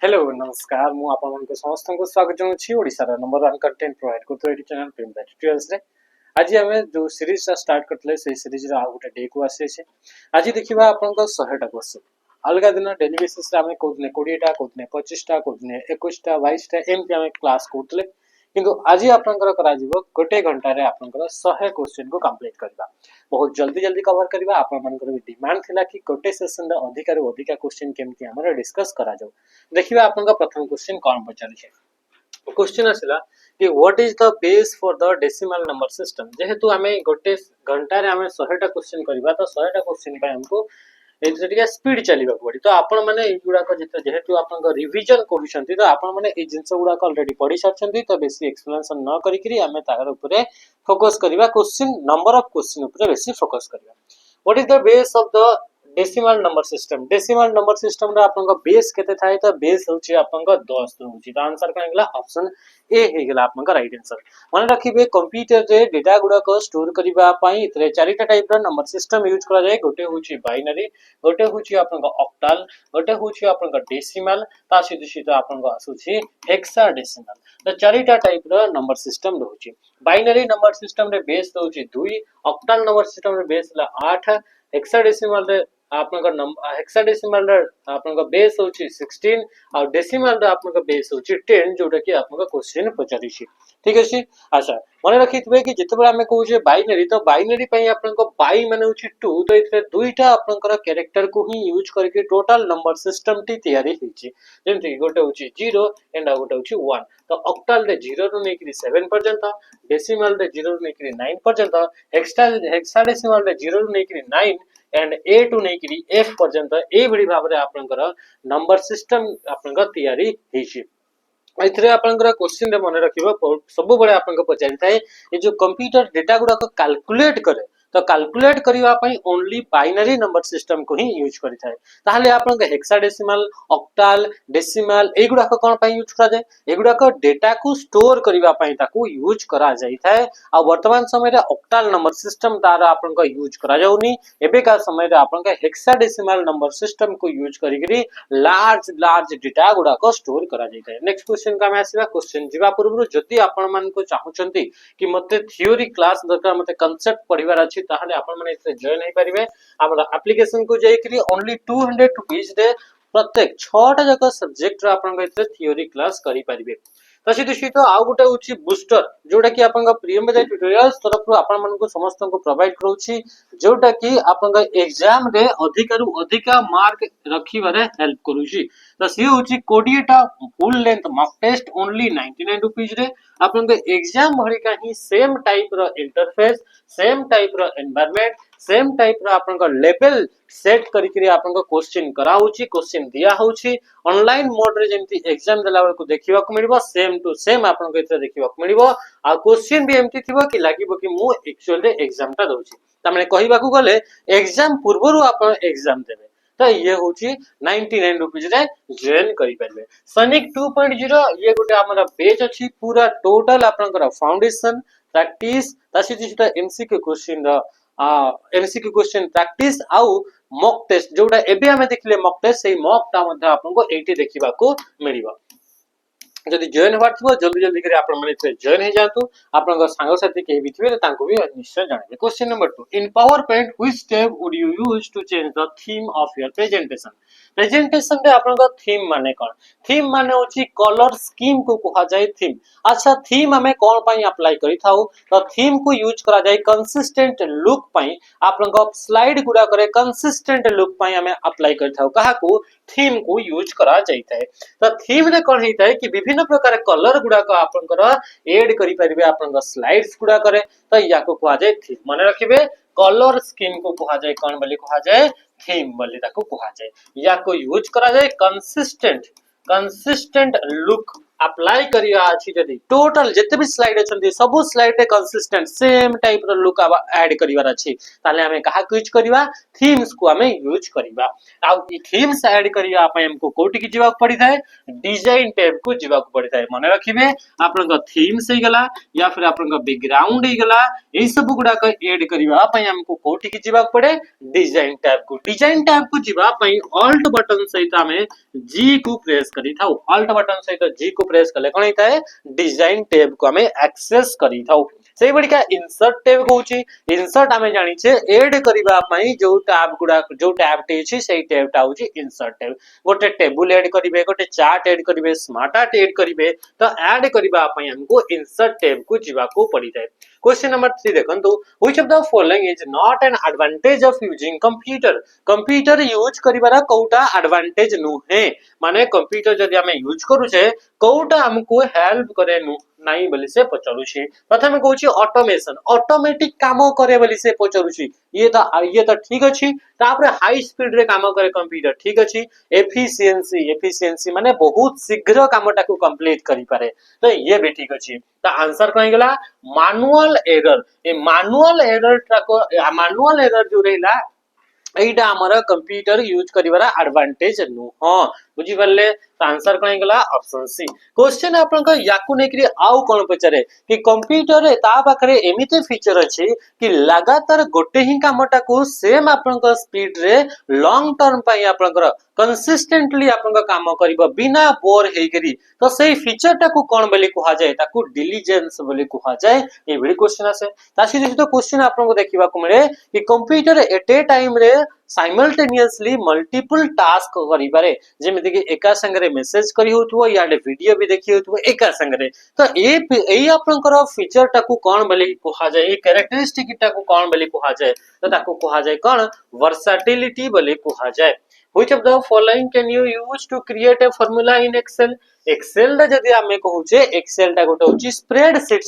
Hello नमस्कार मु आपन को समस्त को स्वागत जनाउछि ओडिसा रा नंबर 1 कंटेंट प्रोवाइड करतो एडी चैनल प्रेम ट्यूटोरियल्स रे। आज हमें जो सीरीज रा स्टार्ट करतले से सीरीज रा आ गोटे डे को आसे छे। आज देखिबा आपन को 100 टा क्वेश्चन अलगा दिन डेली बेसिस रे हमें कोदने 20 टा कोदने 25 टा कोदने 21 टा 22 टा एमपी हमें क्लास करतले किंतु आज आपनकर करा जीवो गोटे घंटा रे आपनकर 100 क्वेश्चन को कंप्लीट करबा। बहुत जल्दी जल्दी कवर करबा। आपन मनकर भी डिमांड थिला कि गोटे सेशन रे अधिक रे अधिक क्वेश्चन केमती हमर डिस्कस करा जाऊ। देखिबा आपनका प्रथम क्वेश्चन कोन पचारि छै। क्वेश्चन आसिला कि what is the base for the decimal number system. जेहेतु हमें गोटे घंटा रे हमें 100 टा क्वेश्चन करबा तो 100 टा क्वेश्चन पे हमको एथरे टिके स्पीड चलीबा पड़ी। तो आपण माने ए गुडा को जेहेतु आपन को रिवीजन करूछंती तो आपण माने ए जिंस गुडा को ऑलरेडी पढी सारछंती तो बेसी एक्सप्लेनेशन न करी करी हमें तार ऊपर फोकस करबा। क्वेश्चन नंबर ऑफ क्वेश्चन ऊपर बेसी फोकस करबा। What is the base of the decimal number system. Decimal number system रे आपन को बेस केते थाय तो बेस होची आपन को 10 होची। तो आंसर कन गेला ऑप्शन ए हे गेला आपन का राइट आंसर। मन रखिबे कंप्यूटर रे डेटा गुडा को स्टोर करिबा पई इतरे चारिटा टाइप रो नंबर सिस्टम यूज करा जाय। गोटे होची बाइनरी, गोटे होची आपन का ऑक्टल, गोटे होची आपन का डेसिमल, ता सीधे सीधे आपन को आसुची हेक्साडेसिमल। तो चारिटा टाइप रो नंबर सिस्टम रहउची। बाइनरी नंबर सिस्टम रे बेस रहउची 2, ऑक्टल नंबर सिस्टम रे बेस ला 8, हेक्साडेसिमल रे आपन का नंबर हेक्साडेसिमल रे आपन का बेस होची 16 और डेसिमल रे आपन का बेस होची 10 जोटा कि आपन का क्वेश्चन पचारि छी। ठीक अछि। अच्छा मन रखितबे कि जते बेला हमें कहू जे बाइनरी तो बाइनरी पई आपन को बाई माने होची 2 तो इतरे दुईटा आपन का कैरेक्टर को ही यूज करके टोटल नंबर सिस्टम टी तैयारी होची। जेमति गोटे होची 0 एंड गोटे होची 1। तो ऑक्टल रे 0 रु नेकरी 7 पर्यंत, डेसिमल रे 0 रु नेकरी 9 पर्यंत, हेक्साडेसिमल रे 0 रु नेकरी 9 एंड ए टू नेकरी एफ पर्यंत ए बड़ी भाबरे आपनकर नंबर सिस्टम आपनका तैयारी हेछि। एथरे आपनकर क्वेश्चन रे मन रखिबो सब बळे आपनका पचारि थाए ए जो कंप्यूटर डेटा गुडा को कैलकुलेट करे तो कैलकुलेट करिवा पई ओनली बाइनरी नंबर सिस्टम को ही यूज करि थाए। ताहले आपनका हेक्साडेसिमल, ऑक्टल, डेसिमल ए गुडा को कोन पई यूज करा जाय। ए गुडा को डेटा को स्टोर करिवा पई ताको यूज करा जाय थाए। आ वर्तमान समय रे ऑक्टल नंबर सिस्टम तारा आपनका यूज करा जाउनी। एबे का समय रे आपनका हेक्साडेसिमल नंबर सिस्टम को यूज करी करी लार्ज लार्ज डेटा गुडा को स्टोर करा जाय थाए। नेक्स्ट क्वेश्चन का मैं आसीबा। क्वेश्चन जिबा पूर्व जति आपण मान को चाहुचंती कि मते थ्योरी क्लास दरकार मते कांसेप्ट पढिबार अछि ताहले आपण माने इसे जॉइन हे परिबे। हमरा एप्लीकेशन को जाई करी ओनली 200 रुपीस रे प्रत्येक 6 टा जक सब्जेक्ट रा आपण इसे थ्योरी क्लास करि परिबे। तो सीधे सीधे आउ गोटे होची बूस्टर जोटा कि आपन का प्रीमियम ट्यूटोरियल्स तरफ रु आपन मन को समस्त को प्रोवाइड करूची जोटा कि आपन का एग्जाम रे अधिक रु अधिक मार्क रखिबारे हेल्प करूची। तो सी होची 20 टा full length mock test only 99 rupees रे आपन के एग्जाम भरी का ही सेम टाइप रो इंटरफेस, सेम टाइप रो एनवायरनमेंट, सेम टाइप रो आपन का लेवल सेट करी करी आपन को क्वेश्चन करा होची, क्वेश्चन दिया होची। ऑनलाइन मोड रे जेंति एग्जाम देला बेल को देखिबा को मिलबो सेम टू सेम आपन को इते देखिबा को मिलबो। आ क्वेश्चन भी एमति थिबो कि लागिबो कि मु एक्चुअल रे एग्जाम ता दउची। त माने कहिबा को गले एग्जाम पूर्वरु आपन एग्जाम देबे तो ये होची 99 रुपीस रे जॉइन करि परबे। सनिक 2.0 ये गोटे हमरा पेज अछि पूरा टोटल आपन का फाउंडेशन प्रैक्टिस तासी जिटा एमसीक्यू क्वेश्चन रा एमसीक्यू क्वेश्चन प्रैक्टिस आउ मॉक टेस्ट जोटा एबे हमें देखले मॉक टेस्ट सेही मॉक ता मध्ये आपन को एटी देखिबा को मिलिबो। जदि जॉइन होबार थिबो जल्दी जल्दी करे आपन माने इथे जॉइन हे जातु। आपन का संग साथी के भी थिबे तांको भी निश्चय जाने। Question number 2 in PowerPoint which step would you use to change the theme of your presentation. Presentation रे आपन का थीम माने कोन। थीम माने होची कलर स्कीम को कहा जाय थीम। अच्छा थीम हमें कोन पई अप्लाई करि थाउ तो थीम को यूज करा जाय कंसिस्टेंट लुक पई। आपन का स्लाइड गुडा करे कंसिस्टेंट लुक पई हमें अप्लाई करि थाउ कहा को थीम को यूज करा जायताय। तो थीम रे कोन हेताय कि विभिन्न प्रकार कलर गुडा को आपन कर ऐड करि परिबे आपन का स्लाइड्स गुडा करे तो या को कहा जाय थीम। माने रखिबे कलर स्कीम को कहा जाय कोन बोली कहा जाय थीम बोली ताको कहा जाय। या को यूज करा जाय कंसिस्टेंट कंसिस्टेंट लुक अप्लाई करिया अछि जदी टोटल जते भी स्लाइड अछंती सब स्लाइड रे कंसिस्टेंट सेम टाइप रो लुक ऐड करिवार अछि ताले हमें कहा यूज करिवा थीम्स को हमें यूज करिवा आ थीम्स ऐड करिया पय हमको कोठी की जीवा पड़ी थाए डिजाइन टैब को जीवा पड़ी थाए माने रखिबे आपन थीम्स हे गला या फिर आपन बैकग्राउंड हे गला ए सब गुडा को ऐड करिवा पय हमको कोठी की जीवा पड़े डिजाइन टैब को जीवा पय ऑल्ट बटन सहित हमें जी को प्रेस करी थाउ ऑल्ट बटन सहित जी को प्रेस कले कोन हिताए डिजाइन टैब को हमें एक्सेस करी थाउ सेही बडिका इंसर्ट टैब कहूची इंसर्ट हमें जानि छे ऐड करिवा पई जो टैब टे छी सेही टैब टा होची इंसर्ट टैब गोटे टेबल ऐड करिवे गोटे चार्ट ऐड करिवे स्मार्ट आर्ट ऐड करिवे तो ऐड करिवा पई हमको इंसर्ट टैब को जीवा को पड़ी जाय क्वेश्चन नंबर 3 देखंतु which of the following is not an advantage of using computer use करिवार कोउटा एडवांटेज नुहे माने कंप्यूटर जदि हमें यूज करूछे कोउटा हमको हेल्प करे नु नाही बोली से पचरुछि प्रथम कहूछि ऑटोमेशन ऑटोमेटिक काम करे बोली से पचरुछि ये तो ठीक अछि तापरे हाई स्पीड रे काम करे कंप्यूटर ठीक अछि एफिशिएंसी माने बहुत शीघ्र कामटा को कंप्लीट करि पारे तो ये भी ठीक अछि तो आंसर कहि गेला मैनुअल एरर ए मैनुअल एरर जो रहला एटा हमर कंप्यूटर यूज करिवार एडवांटेज नुह बुझी परले तो आंसर कहि गेला ऑप्शन सी क्वेश्चन आपन को याकु नै करी आउ कोन पचरे कि कंप्यूटर रे ता पाखरे एमिते फीचर अछि कि लगातार गोटे ही कामटा को सेम आपन को स्पीड रे लॉन्ग टर्म पई आपन को कंसिस्टेंटली आपन को काम करिवो बिना बोर हेई करी तो सेही फीचर टा को कोन बोली कहा जाय ताकू डिलीजेंस बोली कहा जाय ए बड़ी क्वेश्चन आसे तासी तो क्वेश्चन आपन को देखिबा को मिले कि कंप्यूटर एट ए टाइम रे साइमल्टेनियसली मल्टीपल टास्क करिबारे जेमिति कि एका संगरे मेसेज करी होतबो या वीडियो भी देखि होतबो एका संगरे तो ए आपनकर फीचर टाकू कोन बोली कहा जाय ए कैरेक्टरिस्टिक टाकू कोन बोली कहा जाय तो ताकू कहा जाय कोन वर्सेटिलिटी बोली कहा जाय which of the following can you use to create a formula in Excel Excel रे जदी हमें कहूचे एक्सेल टा गोटे होची स्प्रेडशीट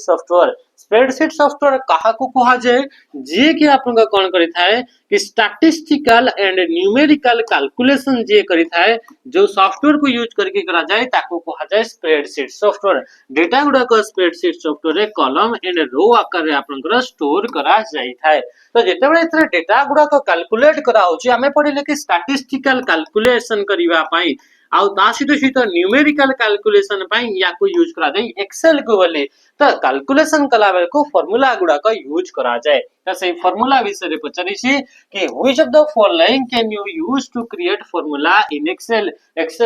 सॉफ्टवेयर कहा को कहा जाय जे कि आपन का कोन करि थाए कि स्टैटिस्टिकल एंड न्यूमेरिकल कैलकुलेशन जे करि थाए जो सॉफ्टवेयर को यूज करके करा जाए ताको कहा जाए स्प्रेडशीट सॉफ्टवेयर डेटा गुडा को स्प्रेडशीट सॉफ्टवेयर रे कॉलम एंड रो आकार रे आपन को स्टोर करा जाय थाए तो जेते बेले इतरे डेटा गुडा को कैलकुलेट करा होची हमें पढिले कि स्टैटिस्टिकल कैलकुलेशन करिवा पई आउ ता सहित न्यूमेरिकल कैलकुलेशन पई या को यूज करा जाय एक्सेल को बोले तो कैलकुलेशन कला बेल को फार्मूला गुडा को यूज करा जाय तो सही फार्मूला विषय रे पचरी छी कि which of the following can you use to create formula in Excel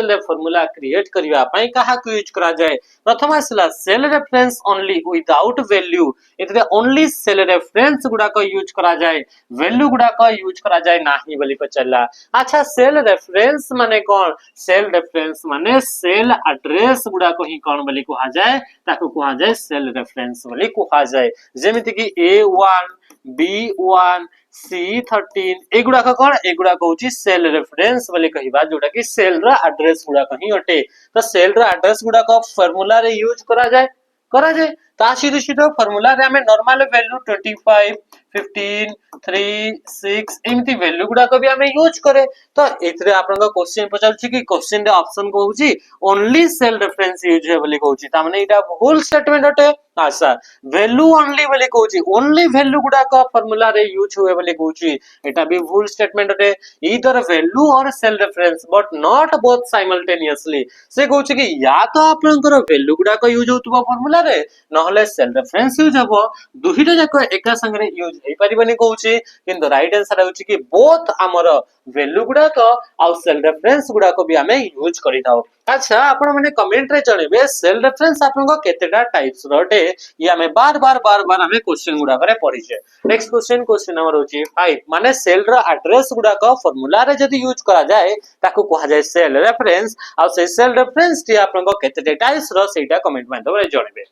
रे फार्मूला क्रिएट करिवा पई कहा को यूज करा जाय प्रथम आसला cell reference only without value इतरे ओनली सेल रेफरेंस गुडा को यूज करा जाय वैल्यू गुडा को यूज करा जाय नाही बोली पचला अच्छा सेल रेफरेंस माने कोन सेल रेफरेंस माने सेल एड्रेस गुडा को ही कोन बोली कहा जाय ताको कहा जाय सेल रेफरेंस बोली कहा जाय जेमिति कि A1 B1 C13 एगुडा का कोन एगुडा कहूची सेल रेफरेंस बोली कहिबा जोटा कि सेल रा एड्रेस गुडा कहीं अटे तो सेल रा एड्रेस गुडा को फार्मूला रे यूज करा जाय ता सीधे फार्मूला रे हमें नॉर्मल वैल्यू 25 15 3 6 एमती वैल्यू गुडा को भी हमें यूज करे तो एथरे आपन का क्वेश्चन पचालछि कि क्वेश्चन रे ऑप्शन कहूची ओनली सेल रेफरेंस यूज है बोली कहूची ता माने इटा होल स्टेटमेंट अटे आशा वैल्यू ओनली बोली कहूची ओनली वैल्यू गुडा का फार्मूला रे यूज हुए बोली कहूची एटा भी होल स्टेटमेंट अटे ईदर वैल्यू और cell reference but not both simultaneously से कहूची कि या तो आपनकर वैल्यू गुडा का यूज होतबो फार्मूला रे नहले सेल रेफरेंस यूज हबो दुहिटा जाको एका संगरे यूज हे परिबनी कहूची किंतु राइट आंसर होची कि बोथ हमर वैल्यू गुडा को आ सेल रेफरेंस गुडा को भी हमें यूज करि थाओ अच्छा आपण माने कमेंट रे जणेबे सेल रेफरेंस आपन को केतेटा टाइप्स रटे ये हमें बार बार हमें क्वेश्चन गुडा करे पड़ी छे नेक्स्ट क्वेश्चन नंबर होची 5 माने सेल रा एड्रेस गुडा को फार्मूला रे जदी यूज करा जाए ताको कहा जाए सेल रेफरेंस आ से सेल रेफरेंस टी आपन को केतेटा टाइप्स रो सेटा कमेंट माध्यम रे जणेबे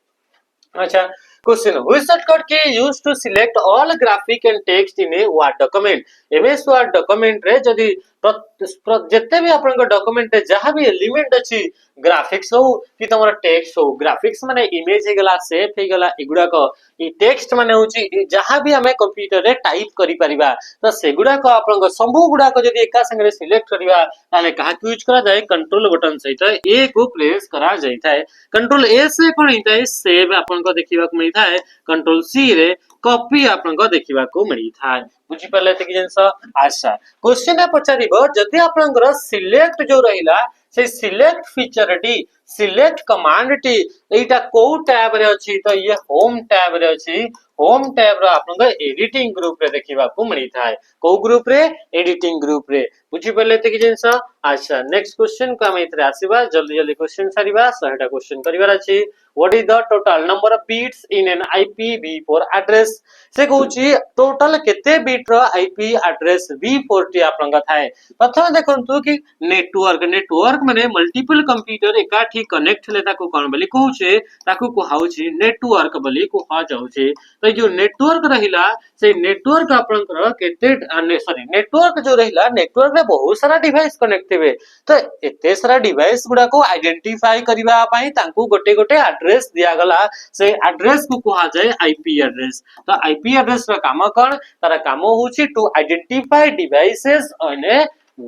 अच्छा question which shortcut key use to select all graphic and text in a Word document MS Word document रे जदी जिते भी आपन डॉक्यूमेंट जहां भी एलिमेंट अच्छी ग्राफिक्स हो कि तमर टेक्स्ट हो ग्राफिक्स माने इमेज हे गला शेप हे गला एगुडा को ई टेक्स्ट माने होची जहां भी हमें कंप्यूटर रे टाइप करि परिबा तो सेगुडा को आपन सबु गुडा को जदी एका संगे सिलेक्ट करिबा ताले कहा यूज करा जाए कंट्रोल बटन सहित ए को प्रेस करा जाइता है कंट्रोल ए से कोन हिता है सेव आपन को देखिबा को मिलता है कंट्रोल सी रे कॉपी आपन को देखिबा को मिलता है बुझी परले त कि जिंस आशा क्वेश्चन है पचारिबो जदी आपन सिलेक्ट जो रहिला से select feature T select command T एटा को टैब रे अछि तो ये होम टैब रे अछि होम टैब रो आपन एडिटिंग ग्रुप रे देखिबा को मिलता है को ग्रुप रे एडिटिंग ग्रुप रे बुझी परले त कि जिंस अच्छा नेक्स्ट क्वेश्चन को हम इतरे आसीबा जल्दी जल्दी क्वेश्चन सारिबा 100टा क्वेश्चन करिवार अछि what is the total number of bits in an IPv4 address से कहूची टोटल केते बिट रो IP एड्रेस v4 टी आपन थाए प्रथम देखंतु कि नेटवर्क माने मल्टीपल कंप्यूटर एकाठी कनेक्ट ले ताको कोन बोली कहूचे ताको कोहाउची नेटवर्क बोली कोहा जाउचे तो जो नेटवर्क रहिला से नेटवर्क आपन केते सॉरी नेटवर्क जो रहिला नेटवर्क में बहुत सारा डिवाइस कनेक्ट हेबे तो एते सारा डिवाइस गुडा को आइडेंटिफाई करिबा पई तांकू गोटे गोटे एड्रेस दिया गला से एड्रेस को कहा जाए IP एड्रेस तो IP एड्रेस रा काम कोन तारा काम होची to identify devices on a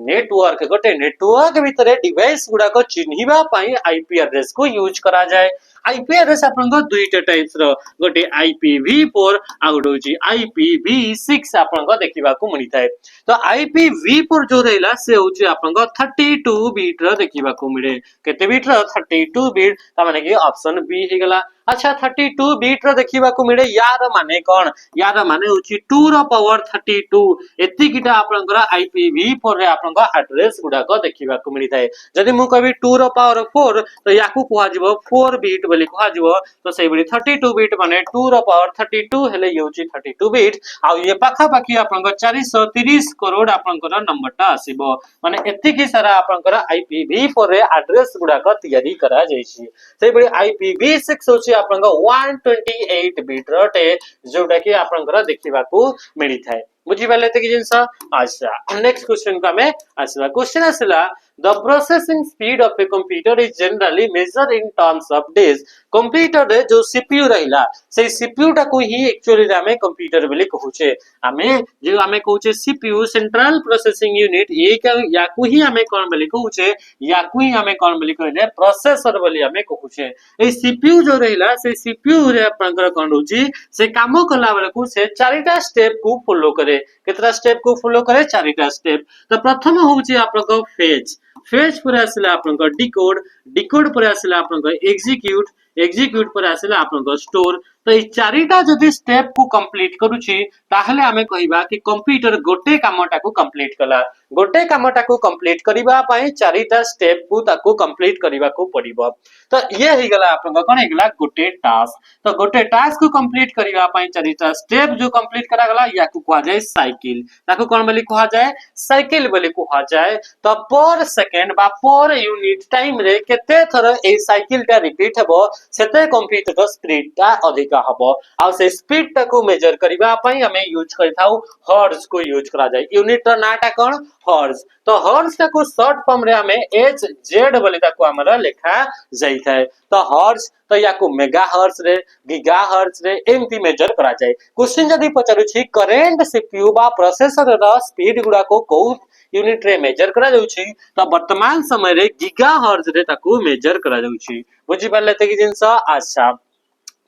network गोटे नेटवर्क भीतर डिवाइस गुडा को चिन्हिबा पई IP एड्रेस को यूज करा जाए IP एड्रेस आपन को दुईटा टाइप्स रो गोटे IPv4 आ गोटे होची IPv6 आपन को देखिबा को मिलता है तो IPv4 जो रहला से होची आपन को 32 बिट रो देखिबा को मिले केते बिट रो 32 बिट त माने कि ऑप्शन बी हे गला अच्छा 32 बिट रो देखिबा को मिले यार माने कोन यार माने होची 2 रो पावर 32 एति किटा आपन को IPv4 रे आपन को एड्रेस गुडा को देखिबा को मिलता है जदी मु कभी 2 रो पावर 4 तो याकू कोहा जिवो 4 बिट बोली कोहा जिवो तो सेही बडी 32 बिट माने 2 रो पावर 32 हेले योची 32 बिट आ ये पाखा पाखी आपन को 430 करोड़ आपन को नंबरटा आसीबो माने एति कि सारा आपन को IPv4 रे एड्रेस गुडा को तैयारी करा जायछि सेही बडी IPv6 होची आपन को 128 बिट रटे जोटा कि आपन को देखिबा को मिली थाए बुझी पाले त कि जिंस अच्छा नेक्स्ट क्वेश्चन का में आसीबा क्वेश्चन आसीला the processing speed of a computer is generally measured in terms of days computer रे जो CPU रहिला से CPU टा को ही एक्चुअली हमें कंप्यूटर बोली कहूचे हमें जो हमें कहूचे CPU सेंट्रल प्रोसेसिंग यूनिट या को ही हमें कोन बोली कहूचे या को ही हमें कोन बोली कहले प्रोसेसर बोली हमें कहूचे ए CPU जो रहिला से CPU रे आपनकर कोन होची से काम कला बेले को से चारिटा स्टेप को फॉलो करे केतरा स्टेप को फॉलो करे चारिटा स्टेप तो प्रथम होची आपनको फेज पर आसला आपनकर डिकोड पर आसला आपनकर एग्जीक्यूट पर आसला आपनकर स्टोर तो ई चारिटा जदी स्टेप को कंप्लीट करूची ताहले हमें कहिबा कि कंप्यूटर गोटे कामटा को कंप्लीट कला गोटे कामटा को कंप्लीट करिबा पई चारिटा स्टेप को ताको कंप्लीट करिबा को पड़िबो तो ये ही गला आपन कोन हेगला गोटे टास्क तो गोटे टास्क को कंप्लीट करिबा पई चारिटा स्टेप जो कंप्लीट करा गला या को कहा जाए साइकिल ताको कोन बोली कहा जाए साइकिल बोली कहा जाए तो पर सेकंड बा पर यूनिट टाइम रे केते थर ए साइकिल टा रिपीट हेबो सेते कंप्यूटर स्पीड टा अधिक हबो आ से स्पीड टा को मेजर करिबा पई हमें यूज करथाउ हर्ट्ज को यूज करा जाए यूनिट रो नाटा कोन हर्ट्ज तो हर्ट्ज टा को शॉर्ट फॉर्म रे हमें HZ बोली ता को हमरा लिखा जाई थाए तो हर्ट्ज तो या को मेगाहर्ट्ज रे गीगाहर्ट्ज रे एमती मेजर करा जाए क्वेश्चन जदी पचारु छी करेंट CPU बा प्रोसेसर रो स्पीड गुडा को यूनिट रे मेजर करा जाउछि तो वर्तमान समय रे गीगाहर्ट्ज रे ताको मेजर करा जाउछि बुझि पाले त कि जिंस अच्छा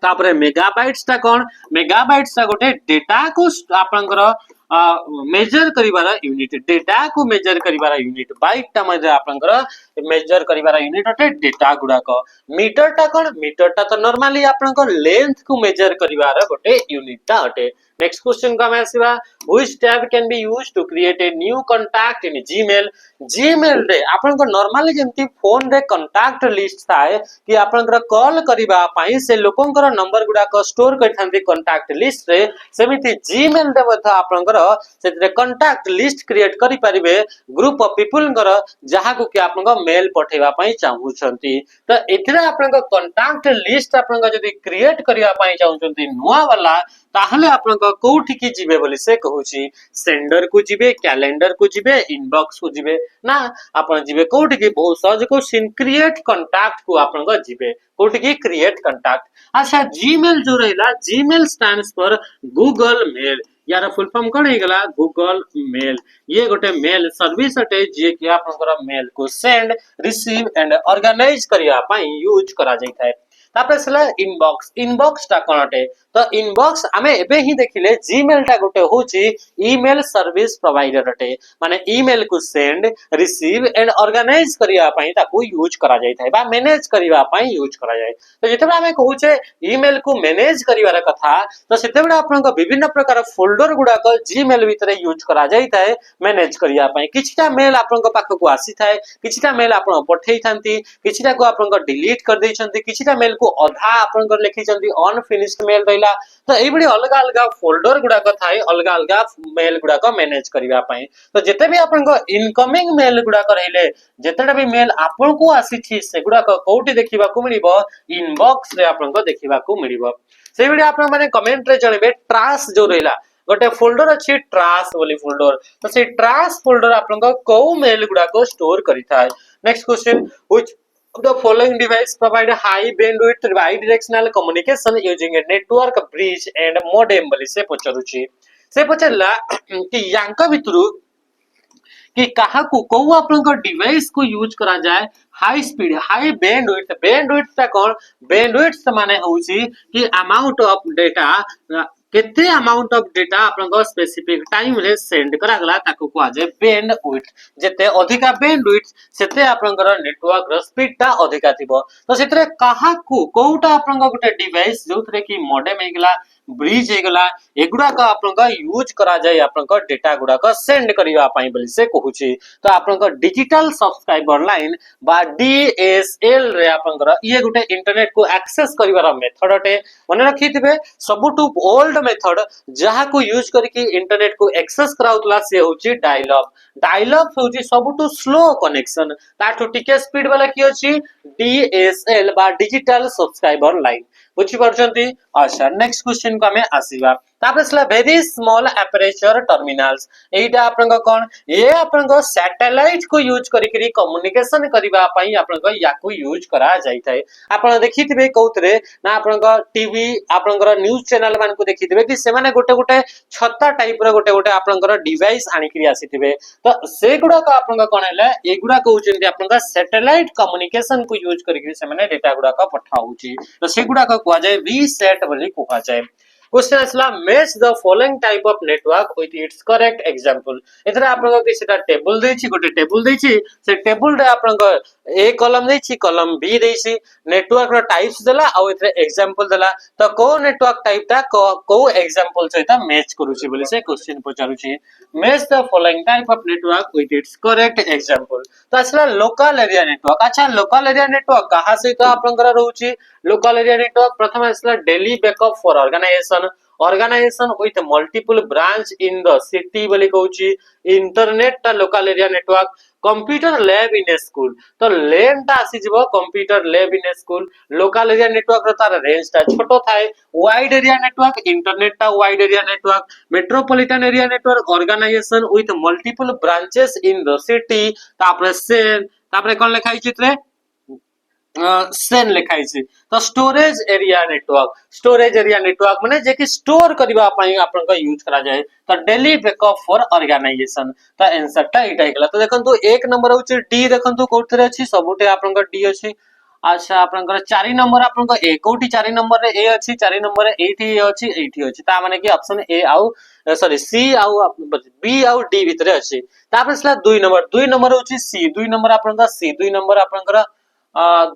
तापरे मेगाबाइट्स ता कोन मेगाबाइट्स ता गोटे डेटा को आपनकर मेजर करिवारा यूनिट डेटा को मेजर करिवारा यूनिट बाइट ता मजे आपनकर मेजर करिवारा यूनिट अटे डेटा गुडा को मीटर ता कोन मीटर ता तो नॉर्मली आपनकर लेंथ को मेजर करिवारा गोटे यूनिट ता अटे नेक्स्ट क्वेश्चन का मैं आसीबा which tab can be used to create a new contact in Gmail रे आपनकर नॉर्मली जेंती फोन रे कांटेक्ट लिस्ट थाए कि आपनकर कॉल करिबा पई से लोकंकर नंबर गुडा को स्टोर करथांती कांटेक्ट लिस्ट रे सेमिति जीमेल रे बता आपनकर से कांटेक्ट लिस्ट क्रिएट करि परिबे ग्रुप ऑफ पीपल कर जहा को कि आपन मेल पठेबा पई चाहूछंती तो एथिरे आपन कांटेक्ट लिस्ट आपन जदी क्रिएट करिया पई चाहूछंती नुवा वाला ताहले आपन कोठी की जिबे बोली से कहूची सेंडर को जिबे कैलेंडर को जिबे इनबॉक्स को जिबे ना आपन जिबे कोठी की बहुत सहज को क्रिएट कांटेक्ट को आपन जिबे कोठी की क्रिएट कांटेक्ट अच्छा जीमेल जो रहिला Gmail stands for Google mail यार फुल फॉर्म कौन गला गूगल मेल ये गोटे मेल सर्विस अटे जे कि आपनकर मेल को सेंड रिसीव एंड ऑर्गेनाइज करिया पई यूज करा जाय थाए तापर सला इनबॉक्स इनबॉक्स ता कोन अटे तो इनबॉक्स आमे एबे ही देखिले जीमेल ता गोटे होची ईमेल सर्विस प्रोवाइडर अटे माने ईमेल को सेंड रिसीव एंड ऑर्गेनाइज करिया पई ताको यूज करा जाय थाए बा मैनेज करिया पई यूज करा जाय तो जेतबे आमे कहूचे ईमेल को मैनेज करिवार कथा तो सेतेबे आपन विभिन्न प्रकार फोल्डर गुडा को जीमेल भीतर यूज करा जाय थाए मैनेज करिया पई किछटा मेल आपन पाख को आसी थाए किछटा मेल आपन पठेई थांती किछटा को आपन डिलीट कर दै छंती किछटा मेल को अधा आपन लिखि छंती अनफिनिश्ड मेल रहिला तो एई बडी अलग अलग फोल्डर गुडा को थाए अलग अलग मेल गुडा को मैनेज करिवा पई तो जेते भी आपन इनकमिंग मेल गुडा को रहिले जेतेटा भी मेल आपन को आसी छी से गुडा को कोठी देखिबा को मिलिबो इनबॉक्स रे आपन को देखिबा को मिलिबो से बडी आपन माने कमेंट रे जणबे ट्राश जो रहिला गोटे फोल्डर अच्छी ट्राश बोली फोल्डर तो से ट्राश फोल्डर आपन को मेल गुडा को स्टोर करि थाए next question which the following device provide high bandwidth bidirectional communication using a network bridge and modem बोली से पचरुची से पचरला कि यांका भितरु कि कहा को को आपन डिवाइस को यूज करा जाए हाई स्पीड हाई बैंडविड्थ ता कोन बैंडविड्थ माने होची कि अमाउंट ऑफ डेटा केते अमाउंट ऑफ डेटा आपन स्पेसिफिक टाइम रे सेंड करा गला ताको को आजे बैंडविड्थ जेते अधिका बैंडविड्थ सेते आपन नेटवर्क रो स्पीड ता अधिका थिबो तो सेतरे कहा को कोटा आपन गोटे डिवाइस जोथरे कि मॉडेम हेगला ब्रिज हेगला एगुडा का आपन यूज करा जाय आपन डेटा गुडा का सेंड करिवा पई बोली से कहूची तो आपन डिजिटल सब्सक्राइबर लाइन बा डीएसएल रे आपन ये गोटे इंटरनेट को एक्सेस करिवार मेथड अटे मने रखिथिबे सबटु ओल्ड मेथड जहा को यूज करके इंटरनेट को एक्सेस कराउतला से होची डायल अप होची सबटु स्लो कनेक्शन ताठो टिके स्पीड वाला की होची डीएसएल बा डिजिटल सब्सक्राइबर लाइन बुझी परछंती अच्छा नेक्स्ट क्वेश्चन को हमें आसीबा तापर सला वेरी स्मॉल एपरेचर टर्मिनल्स एटा आपन कोन ये आपन सैटेलाइट को यूज करिकरी कम्युनिकेशन करिबा पई आपन या को यूज करा जाई थाए आपन देखिथिबे कौतरे ना आपन टीवी आपन न्यूज़ चैनल मान को देखिथिबे कि से माने गोटे गोटे छत्ता टाइप रो गोटे गोटे आपन डिवाइस आनिकरी आसीथिबे तो से गुडा का आपन कोन हैले एगुडा कहउचंती आपन सैटेलाइट कम्युनिकेशन को यूज करिकरी से माने डेटा गुडा का पठाउची तो से गुडा का कुआ जाय वीसेट बोली कुआ जाय क्वेश्चन असला match the following type of network with its correct example एथरा आपन को किछटा टेबल देछि गोटे टेबल देछि से टेबल रे आपन को ए कॉलम देछि कॉलम बी देछि नेटवर्क रो टाइप्स देला आ एथरे एग्जांपल देला तो को नेटवर्क टाइप ता को एग्जांपल सहित मैच करूछि बोली से क्वेश्चन पचारुछि match the following type of network with its correct example तो असला लोकल एरिया नेटवर्क अच्छा लोकल एरिया नेटवर्क कहा सहित आपन को रहउछि लोकल एरिया नेटवर्क प्रथम असला daily backup for organization with multiple branch in the city बोली कहउछि इंटरनेट ता local area network computer lab in school तो लेन ता आसी जिवो computer lab in school local area network रो तार रेंज ता छोटो थाए वाइड एरिया नेटवर्क इंटरनेट ता wide area network metropolitan area network organization with multiple branches in the city तापर सेल तापर कोन लिखाई चित्रे सेन लिखाई छी तो स्टोरेज एरिया नेटवर्क माने जे कि स्टोर करबा पई आपन का यूज करा जाय तो डेली बैकअप फॉर ऑर्गेनाइजेशन तो आंसर ता इटा हिला तो देखंतु एक नंबर होची डी देखंतु कोठरे अछि सबुटे आपन का डी अछि अच्छा आपन का 4 नंबर आपन का ए कोठी 4 नंबर रे ए अछि 4 नंबर रे एठी अछि ता माने कि ऑप्शन ए आउ सॉरी सी आउ बी आउ डी भीतर अछि तापर सला 2 नंबर होची सी 2 नंबर आपन का सी 2 नंबर आपन का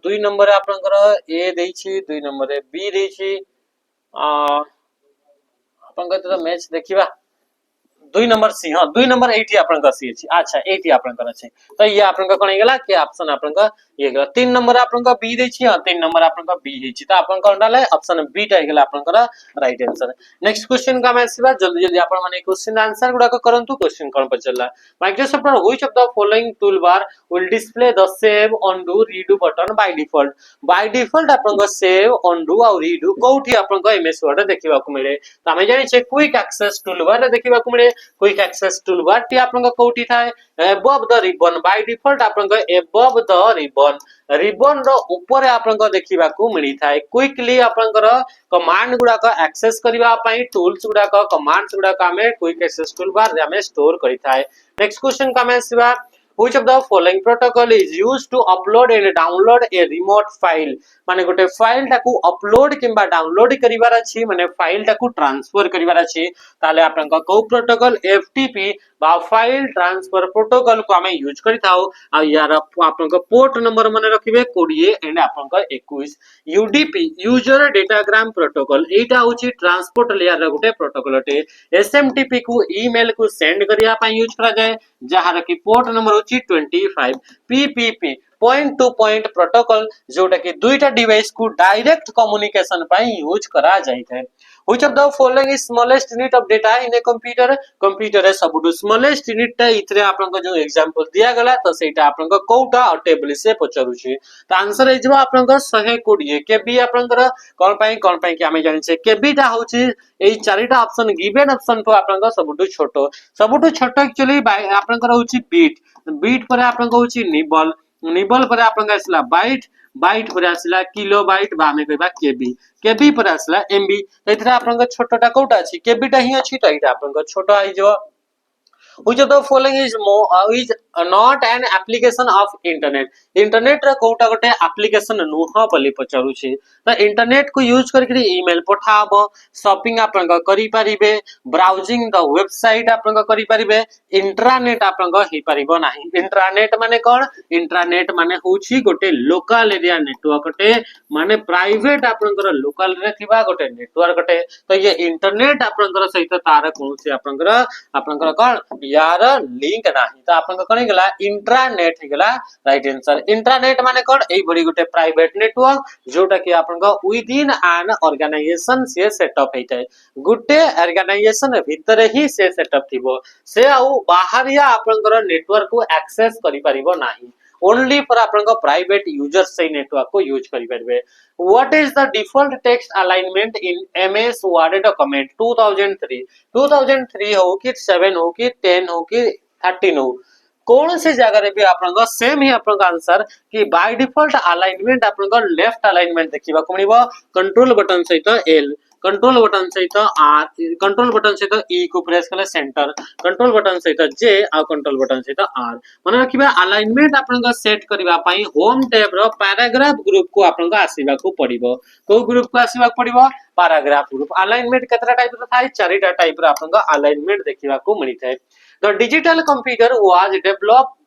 2 नंबर आपनकर ए देछि 2 नंबर रे बी देछि आपन तो मैच देखिबा दुई नंबर सी हाँ दुई नंबर एटी आपन सी अछि अच्छा एटी आपन अछि तो ये आपन कोन गेला के ऑप्शन आपन ये गेला तीन नंबर आपन बी दै छी हाँ तीन नंबर आपन बी हे छी तो आपन कोन डाले ऑप्शन बी टा गेला आपन राइट आंसर नेक्स्ट क्वेश्चन का मैं आसीबा जल्दी जल्दी आपन माने क्वेश्चन आंसर गुडा को करंतु क्वेश्चन कोन पचला Microsoft which of the following toolbar will display the save undo redo button by default आपन सेव अनडू और रीडू कोठी आपन एमएस वर्ड देखिबा को मिले तो हमें जानि छे क्विक एक्सेस टूलबार देखिबा को मिले क्विक एक्सेस टूलबार टी आपन कोठी थाए above the ribbon by default आपन above the ribbon रिबन रो ऊपर आपन देखिबा को मिली थाए क्विकली आपन कमांड गुडा का एक्सेस करबा पई टूल्स गुडा का कमांड्स गुडा का हमें क्विक एक्सेस टूलबार हमें स्टोर करि थाए नेक्स्ट क्वेश्चन का मैं सिवा which of the following protocol is used to upload and download a remote file माने गोटे फाइल टाकू अपलोड किंबा डाउनलोड करिवार अछि माने फाइल टाकू ट्रांसफर करिवार अछि ताले आपन को प्रोटोकॉल एफटीपी बा फाइल ट्रांसफर प्रोटोकॉल को हमें यूज करि थाओ आ यार आपन को पोर्ट नंबर माने रखिबे 20 एंड आपन को 21 यूडीपी यूजर डेटाग्राम प्रोटोकॉल एटा होची ट्रांसपोर्ट लेयर रे गोटे प्रोटोकॉल अटे एसएमटीपी को ईमेल को सेंड करिया पई यूज करा जाय जहार की पोर्ट नंबर होची 25 PPP point two point protocol जोटा कि दुईटा डिवाइस को डायरेक्ट कम्युनिकेशन पई यूज करा जाय छै which of the following is smallest unit of data in a computer रे सबुटु स्मॉलेस्ट यूनिट टा इथरे आपन को जो एग्जांपल दिया गला तो सेटा आपन को कोटा टेबल से पचरु छी तो आंसर हे जबा आपन को 120 केबी आपन को कोन पई कि हमें जानि छै केबी टा होची एई चारिटा ऑप्शन गिवन ऑप्शन तो आपन को सबुटु छोटो एक्चुअली आपन को होची बीट पर आपन को होची निबल पर आपन का आसला बाइट पर आसला किलोबाइट बा में कहबा केबी पर आसला एमबी तो इथरा आपन का छोटोटा कोटा अछि केबी टा ही अछि तो इटा आपन का छोटो आई जो which of the following is not an application of internet रा कोटा गोटे एप्लीकेशन नुह बलि पचारु छी त इंटरनेट को यूज करके ईमेल पठाबो शॉपिंग आपन का करि परिबे ब्राउजिंग द वेबसाइट आपन का करि परिबे इंट्रानेट आपन का हे परिबो नाही इंट्रानेट माने कोन इंट्रानेट माने होची गोटे लोकल एरिया नेटवर्क अटे माने प्राइवेट आपन का लोकल रे थिबा गोटे नेटवर्क अटे तो ये इंटरनेट आपन का सहित तार कोन से आपन का कोन यार लिंक नाही तो आपन को कने गेला इंट्रानेट हे गेला राइट आंसर इंट्रानेट माने कोन एई बड़ी गोटे प्राइवेट नेटवर्क जोटा कि आपन को विद इन एन ऑर्गेनाइजेशन से सेटअप हेतै गुटे ऑर्गेनाइजेशन भीतर ही से सेटअप थिबो से आ बाहरिया आपन को नेटवर्क को एक्सेस करि परिबो नाही ओनली फॉर आपन को प्राइवेट यूजर्स से नेटवर्क को यूज करि परबे what is the default text alignment in MS Word document 2003 हो कि 7 हो कि 10 हो कि 13 हो कौन से जगह रे भी आपन को सेम ही आपन का आंसर कि बाय डिफॉल्ट अलाइनमेंट आपन को लेफ्ट अलाइनमेंट देखिबा को मिलिबो कंट्रोल बटन सहित एल कंट्रोल बटन सहित आर कंट्रोल बटन सहित ई को प्रेस कले सेंटर कंट्रोल बटन सहित जे आ कंट्रोल बटन सहित आर माने रखिबा अलाइनमेंट आपन का सेट करबा पई होम टैब रो पैराग्राफ ग्रुप को आपन का आसीबा को पड़िबो को ग्रुप को आसीबा को पड़िबो पैराग्राफ ग्रुप अलाइनमेंट केतरा टाइप रो थाई चारिटा टाइप रो आपन का अलाइनमेंट देखिबा को मिली थाए the digital computer was developed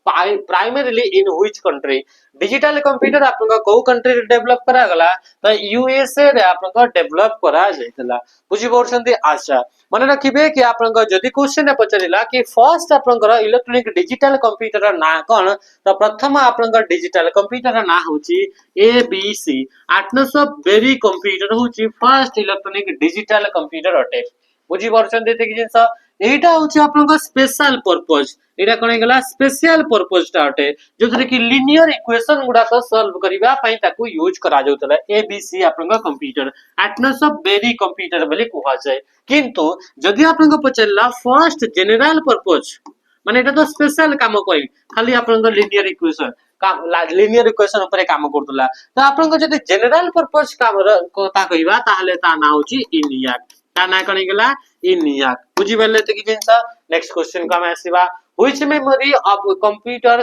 primarily in which country digital computer आपन का को कंट्री रे डेवलप करा गला त यूएसए रे आपन का डेवलप करा जायतला बुझी बोरछंती आशा माने रखिबे कि आपन का जदी क्वेश्चन पचरिला कि फर्स्ट आपन का इलेक्ट्रॉनिक डिजिटल कंप्यूटर ना कोन त प्रथम आपन का डिजिटल कंप्यूटर ना होची एबीसी एटनस ऑफ बेरी कंप्यूटर होची फर्स्ट इलेक्ट्रॉनिक डिजिटल कंप्यूटर अटे बुझी बोरछंती ते कि जिंस एटा होची आपन का स्पेशल पर्पस एटा कोन गेला स्पेशल पर्पस टाटे जोथरे कि लीनियर इक्वेशन गुडा को सॉल्व करिबा पई ताकू यूज करा जाउतला एबीसी आपन का कंप्यूटर एटनस ऑफ बेरी कंप्यूटर बोली कहवा जाय किंतु जदी आपन को पचला फर्स्ट जनरल पर्पस माने एटा तो स्पेशल काम कोइ खाली आपन का लीनियर इक्वेशन ऊपर काम करतला तो आपन को जदी जनरल पर्पस काम कोता कहिबा ताहले ता ना होची इनियाक ता ना कने गेला इनियाक बुझी बेले त कि जिंस नेक्स्ट क्वेश्चन का मैं आसीबा which memory of computer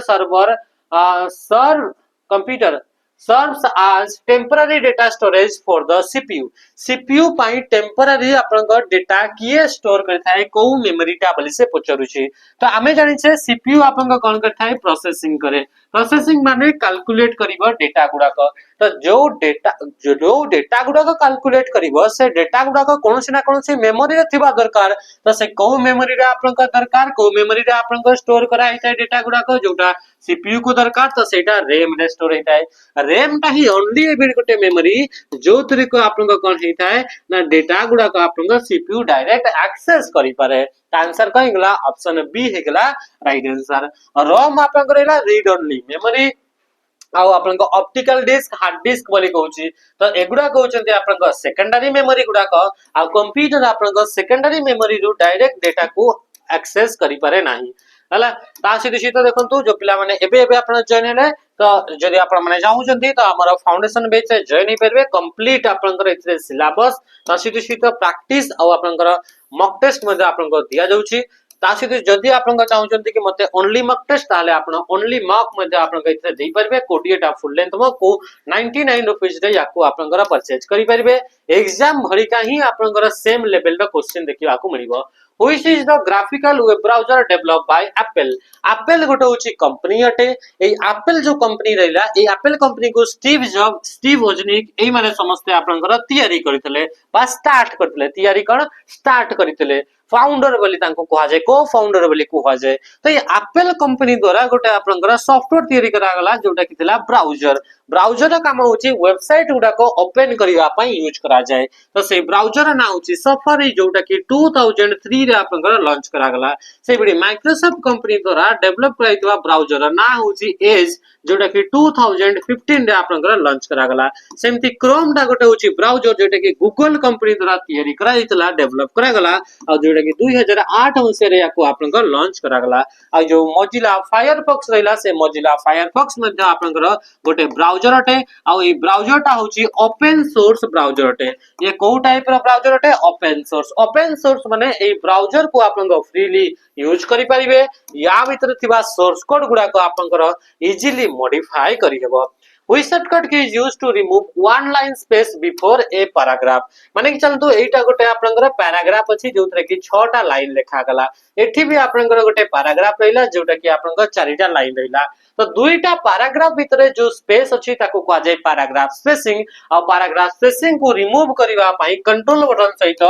serves as temporary data storage for the CPU pi temporary आपन का डेटा किए स्टोर करता है को मेमोरी टा बली से पचरु छी तो हमें जानि छे CPU आपन का कोन करता है प्रोसेसिंग करे प्रोसेसिंग माने कैलकुलेट करिबो डेटा गुडा को तो जो डेटा गुडा कैलकुलेट करिवो से डेटा गुडा कोनोसी ना कोनोसी मेमोरी रे थिबा दरकार तो से को मेमोरी रे आपनका दरकार को मेमोरी रे आपनका स्टोर करा हिता डेटा गुडा जोटा सीपीयू को दरकार तो सेटा रैम रे स्टोर हिता है रैम टा ही ओनली एबे गोटे मेमोरी जो तरी को आपनका कोन हिता है ना डेटा गुडा को आपनका सीपीयू डायरेक्ट एक्सेस करि पारे आंसर कहीं गला ऑप्शन बी हे गला राइट आंसर रोम आपनका रहला रीड ओनली मेमोरी आउ आपन को ऑप्टिकल डिस्क हार्ड डिस्क बोली कहूची तो एगुडा कहउचंती आपन को सेकेंडरी मेमोरी गुडा को आ कंप्यूटर आपन को सेकेंडरी मेमोरी रु डायरेक्ट डेटा को एक्सेस करि पारे नाही हला ता सिधि सिधि देखंतु जो पिला माने एबे एबे आपन जॉइन हेले तो जदि आपन माने चाहउचंती तो हमर फाउंडेशन बैच से जॉइन हे परबे कंप्लीट आपन को इतरे सिलेबस ता सिधि सिधि प्रैक्टिस आ आपन को मॉक टेस्ट मध्ये आपन को दिया जाउची तासित जदि आपन चाहउचंती कि मते ओनली मॉक टेस्ट ताले आपन ओनली मॉक मध्ये आपन इतरे देई परबे कोडिएटा फुल लेंथ मॉक को 99 रुपीस रे याको आपन परचेज करि परबे एग्जाम भरी का ही आपन सेम लेवल रो क्वेश्चन देखिबा को मिलिबो Which is the graphical web browser developed by Apple? Apple गोटे होची कंपनी अटे ए Apple जो कंपनी रहला ए Apple कंपनी को स्टीव वोजनिक एई माने समस्त आपनकर तयारी करथिले बा स्टार्ट करथिले तयारी कोन स्टार्ट करथिले फाउंडर बोली तांको कहा जाय को फाउंडर बोली कहा जाय तो ये एप्पल कंपनी द्वारा गोटे आपनकर सॉफ्टवेयर तयारी करा गला जोटा कि थिला ब्राउजर ब्राउजर काम होची वेबसाइट गुडा को ओपन करिवा पई यूज करा जाय तो से ब्राउजर ना होची सफारी जोटा कि 2003 रे आपनकर लॉन्च करा गला से बडी माइक्रोसॉफ्ट कंपनी द्वारा डेवलप कराइतवा ब्राउजर ना होची एज जोटा कि 2015 रे आपनकर लॉन्च करा गला सेमति क्रोम डा गोटे होची ब्राउजर जोटा कि गूगल कंपनी द्वारा तयारी कराइतला डेवलप करा गला आ जोटा कि 2008 मसिया रे याको आपनकर लॉन्च करा गला आ जो मोजिला फायरफॉक्स रहला से मोजिला फायरफॉक्स मध्ये आपनकर गोटे ब्राउजर अटे आ ई ब्राउजर टा होची ओपन सोर्स ब्राउजर अटे ये को टाइप रो ब्राउजर अटे ओपन सोर्स माने ए ब्राउजर को आपनकर फ्रीली यूज करि परिबे या भीतर थिबा सोर्स कोड गुडा को आपनकर इजीली मॉडिफाई करि हेबो Which shortcut key is used to remove one line space before a paragraph? माने कि चलतो एटा गोटे आपनकर पैराग्राफ अछि जोतरे कि 6 टा लाइन लेखा गला एठी भी आपनकर गोटे पैराग्राफ रहिला जोटा कि आपनकर 4 टा लाइन रहिला तो दुईटा पैराग्राफ भितरे जो स्पेस अछि ताको कहा जाय पैराग्राफ स्पेसिंग आ पैराग्राफ स्पेसिंग को रिमूव करिवा पई कंट्रोल बटन सहित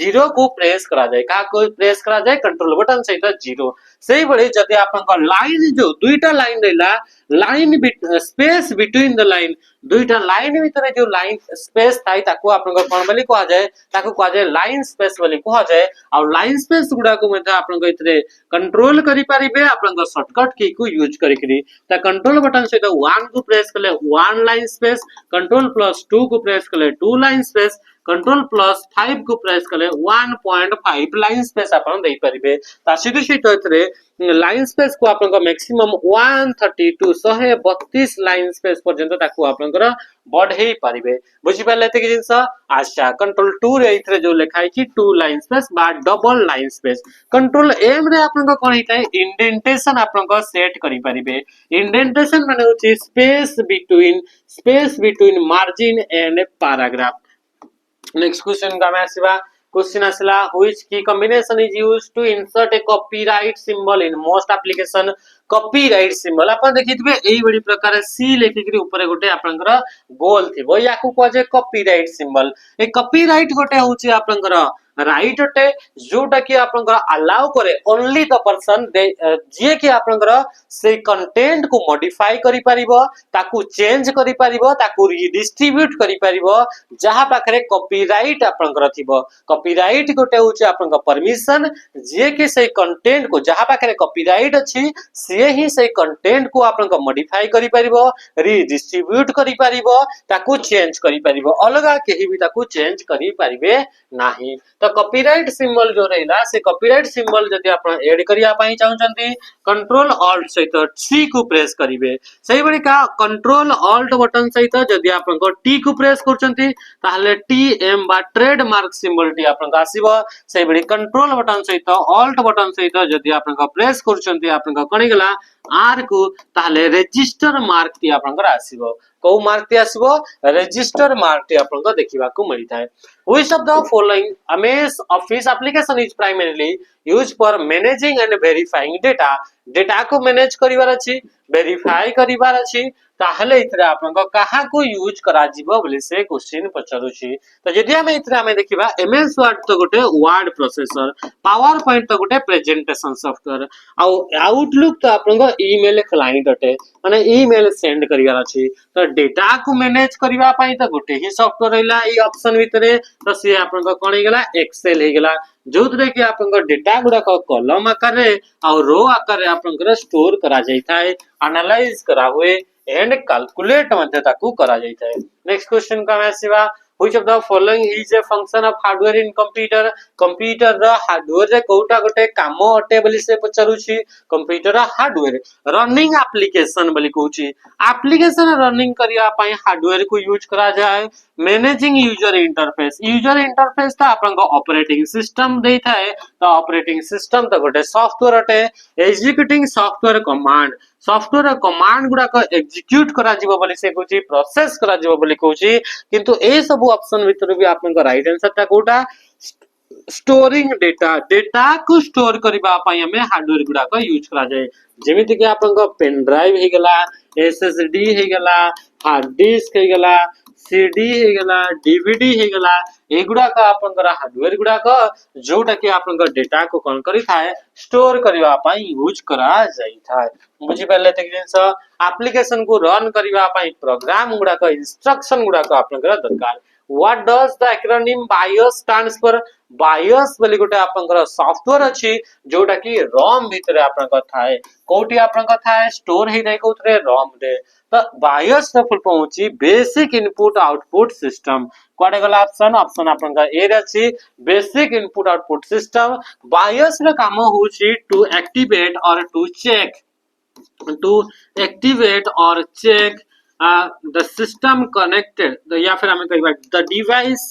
0 को प्रेस करा जाय का को प्रेस करा जाय कंट्रोल बटन सहित 0 सेही बळे जदि आपनकर लाइन जो दुईटा लाइन रहिला line space between the line दुईटा लाइन भितरे जो लाइन स्पेस थाई ताको आपनकर कोन बोली कहा जाय ताको कहा जाय लाइन स्पेस बोली कहा जाय आ लाइन स्पेस गुडा को मध्ये आपनकर इतरे कंट्रोल करि परिबे आपनकर शॉर्टकट की को यूज करिकरी ता कंट्रोल बटन से 1 को प्रेस करले 1 लाइन स्पेस कंट्रोल प्लस 2 को प्रेस करले 2 लाइन स्पेस कंट्रोल प्लस 5 को प्रेस करले 1.5 लाइन स्पेस आपन देई परिबे ता सिधि सिधि इतरे लाइन स्पेस को आपन मैक्सिमम 132 132 लाइन स्पेस पर्यंत ताको आपनकर बढ़ेई परिबे बुझि पाले एते कि जिंस अच्छा कंट्रोल 2 रे इथरे जो लिखाई छी 2 लाइन स्पेस बा double line space control M रे आपनकर कोन हिताय इंडेंटेशन आपनकर सेट करि परिबे इंडेंटेशन माने होची space between margin and paragraph next question का मैं आसीबा क्वेश्चन आसला which key combination is used to insert a copyright symbol in most application copyright symbol अपन देखितबे एई बडी प्रकार सी लेखिकरी ऊपर गोटे आपनकर गोल थिबो याकू को जे कॉपीराइट सिंबल ए कॉपीराइट गोटे होची आपनकर राइट अटे जोटा कि आपनकर अलाउ करे ओनली द पर्सन जे कि आपनकर से कंटेंट को मॉडिफाई करि परिबो ताकू चेंज करि परिबो ताकू रिडिस्ट्रीब्यूट करि परिबो जहा पाखरे कॉपीराइट आपनकर थिबो कॉपीराइट गोटे होची आपनकर परमिशन जे कि से कंटेंट को जहा पाखरे कॉपीराइट अछि से ही से कंटेंट को आपनकर मॉडिफाई करि परिबो रिडिस्ट्रीब्यूट करि परिबो ताकू चेंज करि परिबो अलगा केही भी ताकू चेंज करि परिबे नाही तो कॉपीराइट सिंबल जो रहला से कॉपीराइट सिंबल जदि आपण ऐड करिया पई चाहउचंती कंट्रोल ऑल्ट सहित टी को प्रेस करिवे सही बड़ी का कंट्रोल ऑल्ट बटन सहित जदि आपण को टी को प्रेस करचंती ताहले टी एम बा ट्रेडमार्क सिंबल टी आपण का आसीबो सही बड़ी कंट्रोल बटन सहित ऑल्ट बटन सहित जदि आपण को प्रेस करचंती आपण का कणी गला आर को ताहले रजिस्टर मार्क टी आपण का आसीबो को मार्क टी आसीबो रजिस्टर मार्क टी आपण को देखिबा को मिली थाए Which of the following MS Office application is primarily used for managing and verifying data? Data को मैनेज करिवार अछि वेरीफाई करिवार अछि ताहले इतरे आपनको कहा को यूज करा जिवो बोली से क्वेश्चन पचरुछि। तो जदि हमें इतरे हमें देखिबा एमएस वर्ड तो गोटे वर्ड प्रोसेसर, पावर पॉइंट तो गोटे प्रेजेंटेशन सॉफ्टवेयर, आउटलुक तो आपनको ईमेल क्लाइंट अटे माने ईमेल सेंड करिवार अछि। तो डेटा को मैनेज करिवा पई तो गोटे ही सॉफ्टवेयर रहला ई ऑप्शन भितरे। तो से आपनको कोन हे गेला एक्सेल हे गेला जोथरे कि आपनको डेटा गुडा को कॉलम आकार रे और रो आकार रे आपनको स्टोर करा जाई थाए, एनालाइज करा हुए एंड कैलकुलेट मध्य ताकू करा जाई थाए। नेक्स्ट क्वेश्चन का आसीबा which of the following is a function of hardware in computer. Computer रा हार्डवेयर रे कोटा गोटे काम अटे बोली से पचारुछि। कंप्यूटर रा हार्डवेयर रनिंग एप्लीकेशन बोली कहूछि। एप्लीकेशन रनिंग करिया पई हार्डवेयर को यूज करा जाय। Managing user interface, user interface तो आपनको ऑपरेटिंग सिस्टम देई थाए। तो ऑपरेटिंग सिस्टम तो गोटे सॉफ्टवेयर अटे। Executing software command, software command गुडा को एग्जीक्यूट करा जिवो बोली से कहूछि, प्रोसेस करा जिवो बोली कहूछि। किंतु ए सब ऑप्शन भितर भी आपनको राइट आंसर ता कोटा स्टोरिंग डेटा, डेटा को स्टोर करिबा पई हमें हार्डवेयर गुडा को यूज करा जाय। जेमिति कि आपनको पेन ड्राइव हे गेला, एसएसडी हे गेला, हार्ड डिस्क हे गेला, सीडी हे गेला, डीवीडी हे गेला, एगुडा का आपनकर हार्डवेयर गुडा को जोटा कि आपनकर डेटा को कोन करि थाए स्टोर करिवा पई यूज करा जाई थाए। बुझि पले त जिंस एप्लीकेशन को रन करिवा पई प्रोग्राम गुडा को इंस्ट्रक्शन गुडा को आपनकर दरकार। What does the acronym BIOS stands for. BIOS बोली गोटे आपनकर सॉफ्टवेयर अछि जोटा कि रोम भितर आपनकर थाए, कोठी आपनकर थाए स्टोर हे जाय कोथरे रोम रे। तो बायोस द फुल फॉर्म होछि बेसिक इनपुट आउटपुट सिस्टम। कोडे गला ऑप्शन, ऑप्शन आपनकर ए अछि basic input output system. BIOS रे काम होछि टू एक्टिवेट और to check, to activate or check the system connected, या फिर हमें कई बार the device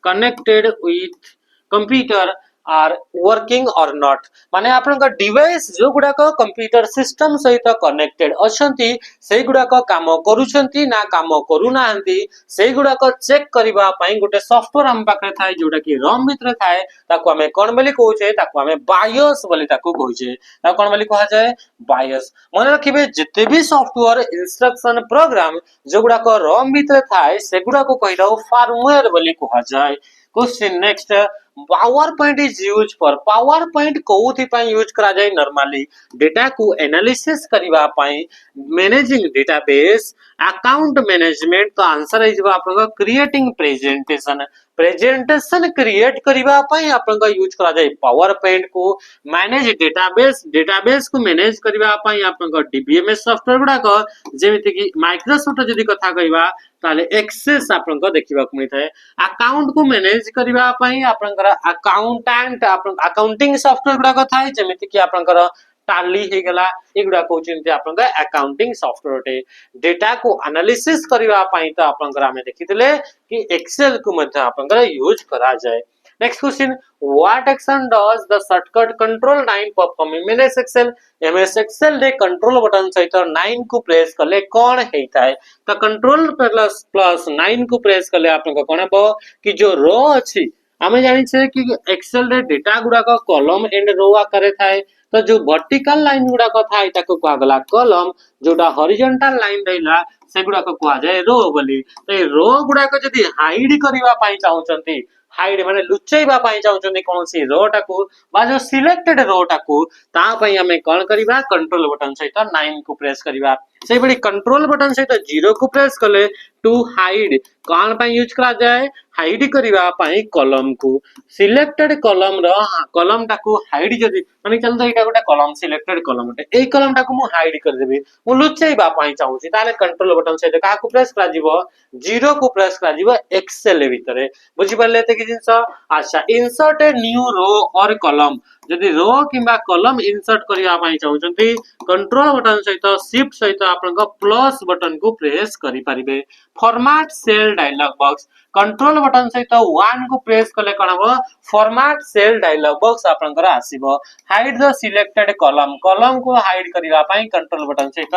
connected with computer are working or not। माने आपनका डिवाइस जो गुडा को कंप्यूटर सिस्टम सहित कनेक्टेड अछंती सेई गुडा को काम करूछंती ना काम करू नाहंती सेई गुडा को चेक करिबा पई गोटे सॉफ्टवेयर हम पाखरे थाए जोटा कि रोम भितर थाए। ताको हमें कोन बोली कहूछे, ताको हमें बायोस बोली ताको कहूछे। ता कोन बोली कहा जाए बायोस। मन रखिबे जते भी सॉफ्टवेयर इंस्ट्रक्शन प्रोग्राम जो गुडा को रोम भितर थाए से गुडा को कहिदाओ फर्मवेयर बोली कहा जाए। Question next, PowerPoint is use for. PowerPoint कोउथि पई यूज करा जाय नॉर्मली डेटा को एनालिसिस करिवा पई, मैनेजिंग डेटाबेस, अकाउंट मैनेजमेंट। तो आंसर इज आपन क्रिएटिंग प्रेजेंटेशन, प्रेजेंटेशन क्रिएट करिवा पई आपन का यूज करा जाय पावर पॉइंट को। मैनेज डेटाबेस, डेटाबेस को मैनेज करिवा पई आपन का डीबीएमएस सॉफ्टवेयर गुडा को जेमिति कि माइक्रोसॉफ्ट जदी कथा कहिबा ताले एक्सेस आपन को देखिबा को मिलथाय। अकाउंट को मैनेज करिवा पई आपन का अकाउंटेंट, आपन अकाउंटिंग सॉफ्टवेयर गुडा को थाय जेमिति कि आपन का टाली हे गेला एगुडा को चिंते आपन का अकाउंटिंग सॉफ्टवेयर टे। डेटा को एनालिसिस करिवा पई तो आपन का हमें देखितले कि एक्सेल को मध्य आपन का यूज करा जाय। Next question, what action does the shortcut control 9 perform in MS Excel. MS Excel रे कंट्रोल बटन सहित 9 को प्रेस करले कोन हेइताय। तो कंट्रोल प्लस 9 को प्रेस करले आपन का कोन हबो कि जो रो अछि हमें जानि छे कि एक्सेल रे डेटा गुडा को कॉलम एंड रो आकारे थाए। तो जो वर्टिकल लाइन गुडा को थाए ताको कहा गला कॉलम, जोटा हॉरिजॉन्टल लाइन रहिला से गुडा को कहा जाय रो बोली। तो ए रो गुडा को जदी हाइड करिवा पई चाहउचंती, हाइड माने लुचैबा पई चाहउचंती कोनसी रो टाको बा जो सिलेक्टेड रो टाको ता पई हमें कोन करिबा कंट्रोल बटन सहित 9 को प्रेस करिबा। से बड़ी कंट्रोल बटन सहित 0 को प्रेस करले टू हाइड कोन पई यूज करा जाय हाइड करिबा पई कॉलम को। सिलेक्टेड कॉलम रो कॉलम टाको हाइड जदी माने चलता एटा गोटे कॉलम सिलेक्टेड कॉलम उठे ए कॉलम टाको मु हाइड कर देबी मु लुचैबा पई चाहूची ताले कंट्रोल बटन सहित का को प्रेस करा जिवो 0 को प्रेस करा जिवो एक्सेल भितरे। बुझि परले ते कि जिंस। अच्छा, इंसर्ट ए न्यू रो और कॉलम, जदी रो किबा कॉलम इंसर्ट करिया पई चाहउचंती कंट्रोल बटन सहित शिफ्ट सहित आपन को प्लस बटन को प्रेस करि परिबे। Format cell dialog box, control button सहित 1 को प्रेस करले कोन हबो फॉर्मेट सेल डायलॉग बॉक्स आपन कर आसीबो। Hide the selected column, column को हाइड करिवा पई कंट्रोल बटन सहित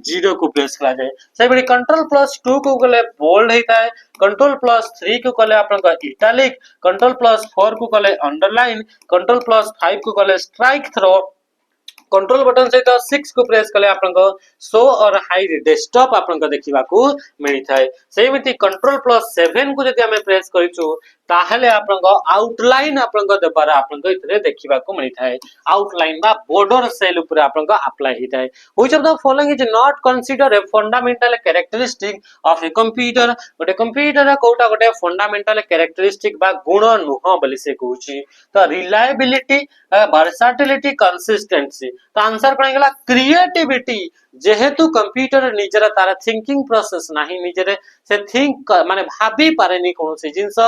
0 को प्रेस करा जाय। से बड़ी कंट्रोल प्लस 2 को गले बोल्ड हेताय, कंट्रोल प्लस 3 को कले आपन का इटैलिक, कंट्रोल प्लस 4 को कले अंडरलाइन, कंट्रोल प्लस 5 को कले स्ट्राइक थ्रो, कंट्रोल बटन सहित 6 को प्रेस कले आपनको शो और हाइड डेस्कटॉप आपनको देखिबा को मिली थाए सेमिति कंट्रोल प्लस 7 को जदि हमें प्रेस करिछु ताहले आपनको आउटलाइन आपनको देबार आपनको इतरे देखिबा को मिली थाए आउटलाइन बा बॉर्डर सेल ऊपर आपनको अप्लाई हि थाए which of the following is not consider a fundamental characteristic of a computer गोटे कंप्यूटर कोटा गोटे फंडामेंटल कैरेक्टरिस्टिक बा गुण नुह बोली से कहूची तो रिलायबिलिटी वर्साटिलिटी कंसिस्टेंसी तो आंसर कोन गेला क्रिएटिविटी जेहेतु कंप्यूटर निजर तार थिंकिंग प्रोसेस नाही निजरे से थिंक माने भाबी पारेनी कोनसी जिंस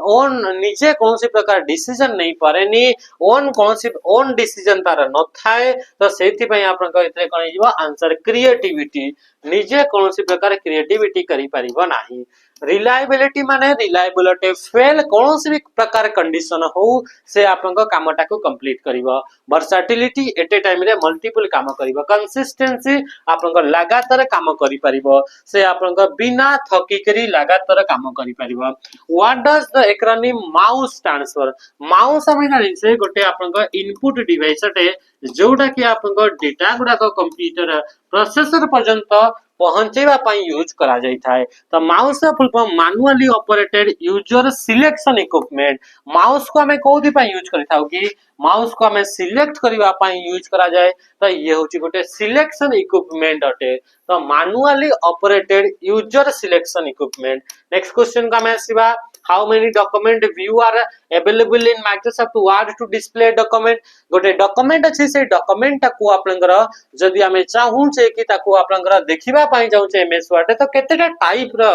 ओन निजे कोनसी प्रकार डिसीजन नहीं पारेनी ओन डिसीजन तार न थाए तो सेति पय आपन को इतरे कोन जीवा आंसर क्रिएटिविटी निजे कोनसी प्रकार क्रिएटिविटी करि परिबो नाही रिलायबिलिटी माने रिलायबिलिटी फेल कोनसी भी प्रकार कंडीशन हो से आपन को कामटा को कंप्लीट करिवो वर्साटिलिटी एट ए टाइम रे मल्टीपल काम करिवो कंसिस्टेंसी आपन को लगातार काम करि परिबो से आपन को बिना थकी करी लगातार काम करि परिबो what does the acronym mouse stands for mouse हमें जानि से गोटे आपन को इनपुट डिवाइस अटे जोटा कि आपन को डेटा गुडा को कंप्यूटर प्रोसेसर पर्यंत पहुंचेबा पई यूज करा जाई थाए तो माउस का full form manually operated user selection equipment mouse को हमें कोथि पई यूज करि थाउ कि माउस को हमें सिलेक्ट करबा पई यूज करा जाए तो ये होची गोटे सिलेक्शन इक्विपमेंट अटे तो manually operated user selection equipment next question का मैं सिवा how many document view are available in Microsoft Word to display document गोटे डॉक्यूमेंट अछि से डॉक्यूमेंट को आपनकर जदि हमें चाहू छे कि ताको आपनकर देखिबा पई जाउ छे एमएस वर्ड तो केतेटा टाइप रो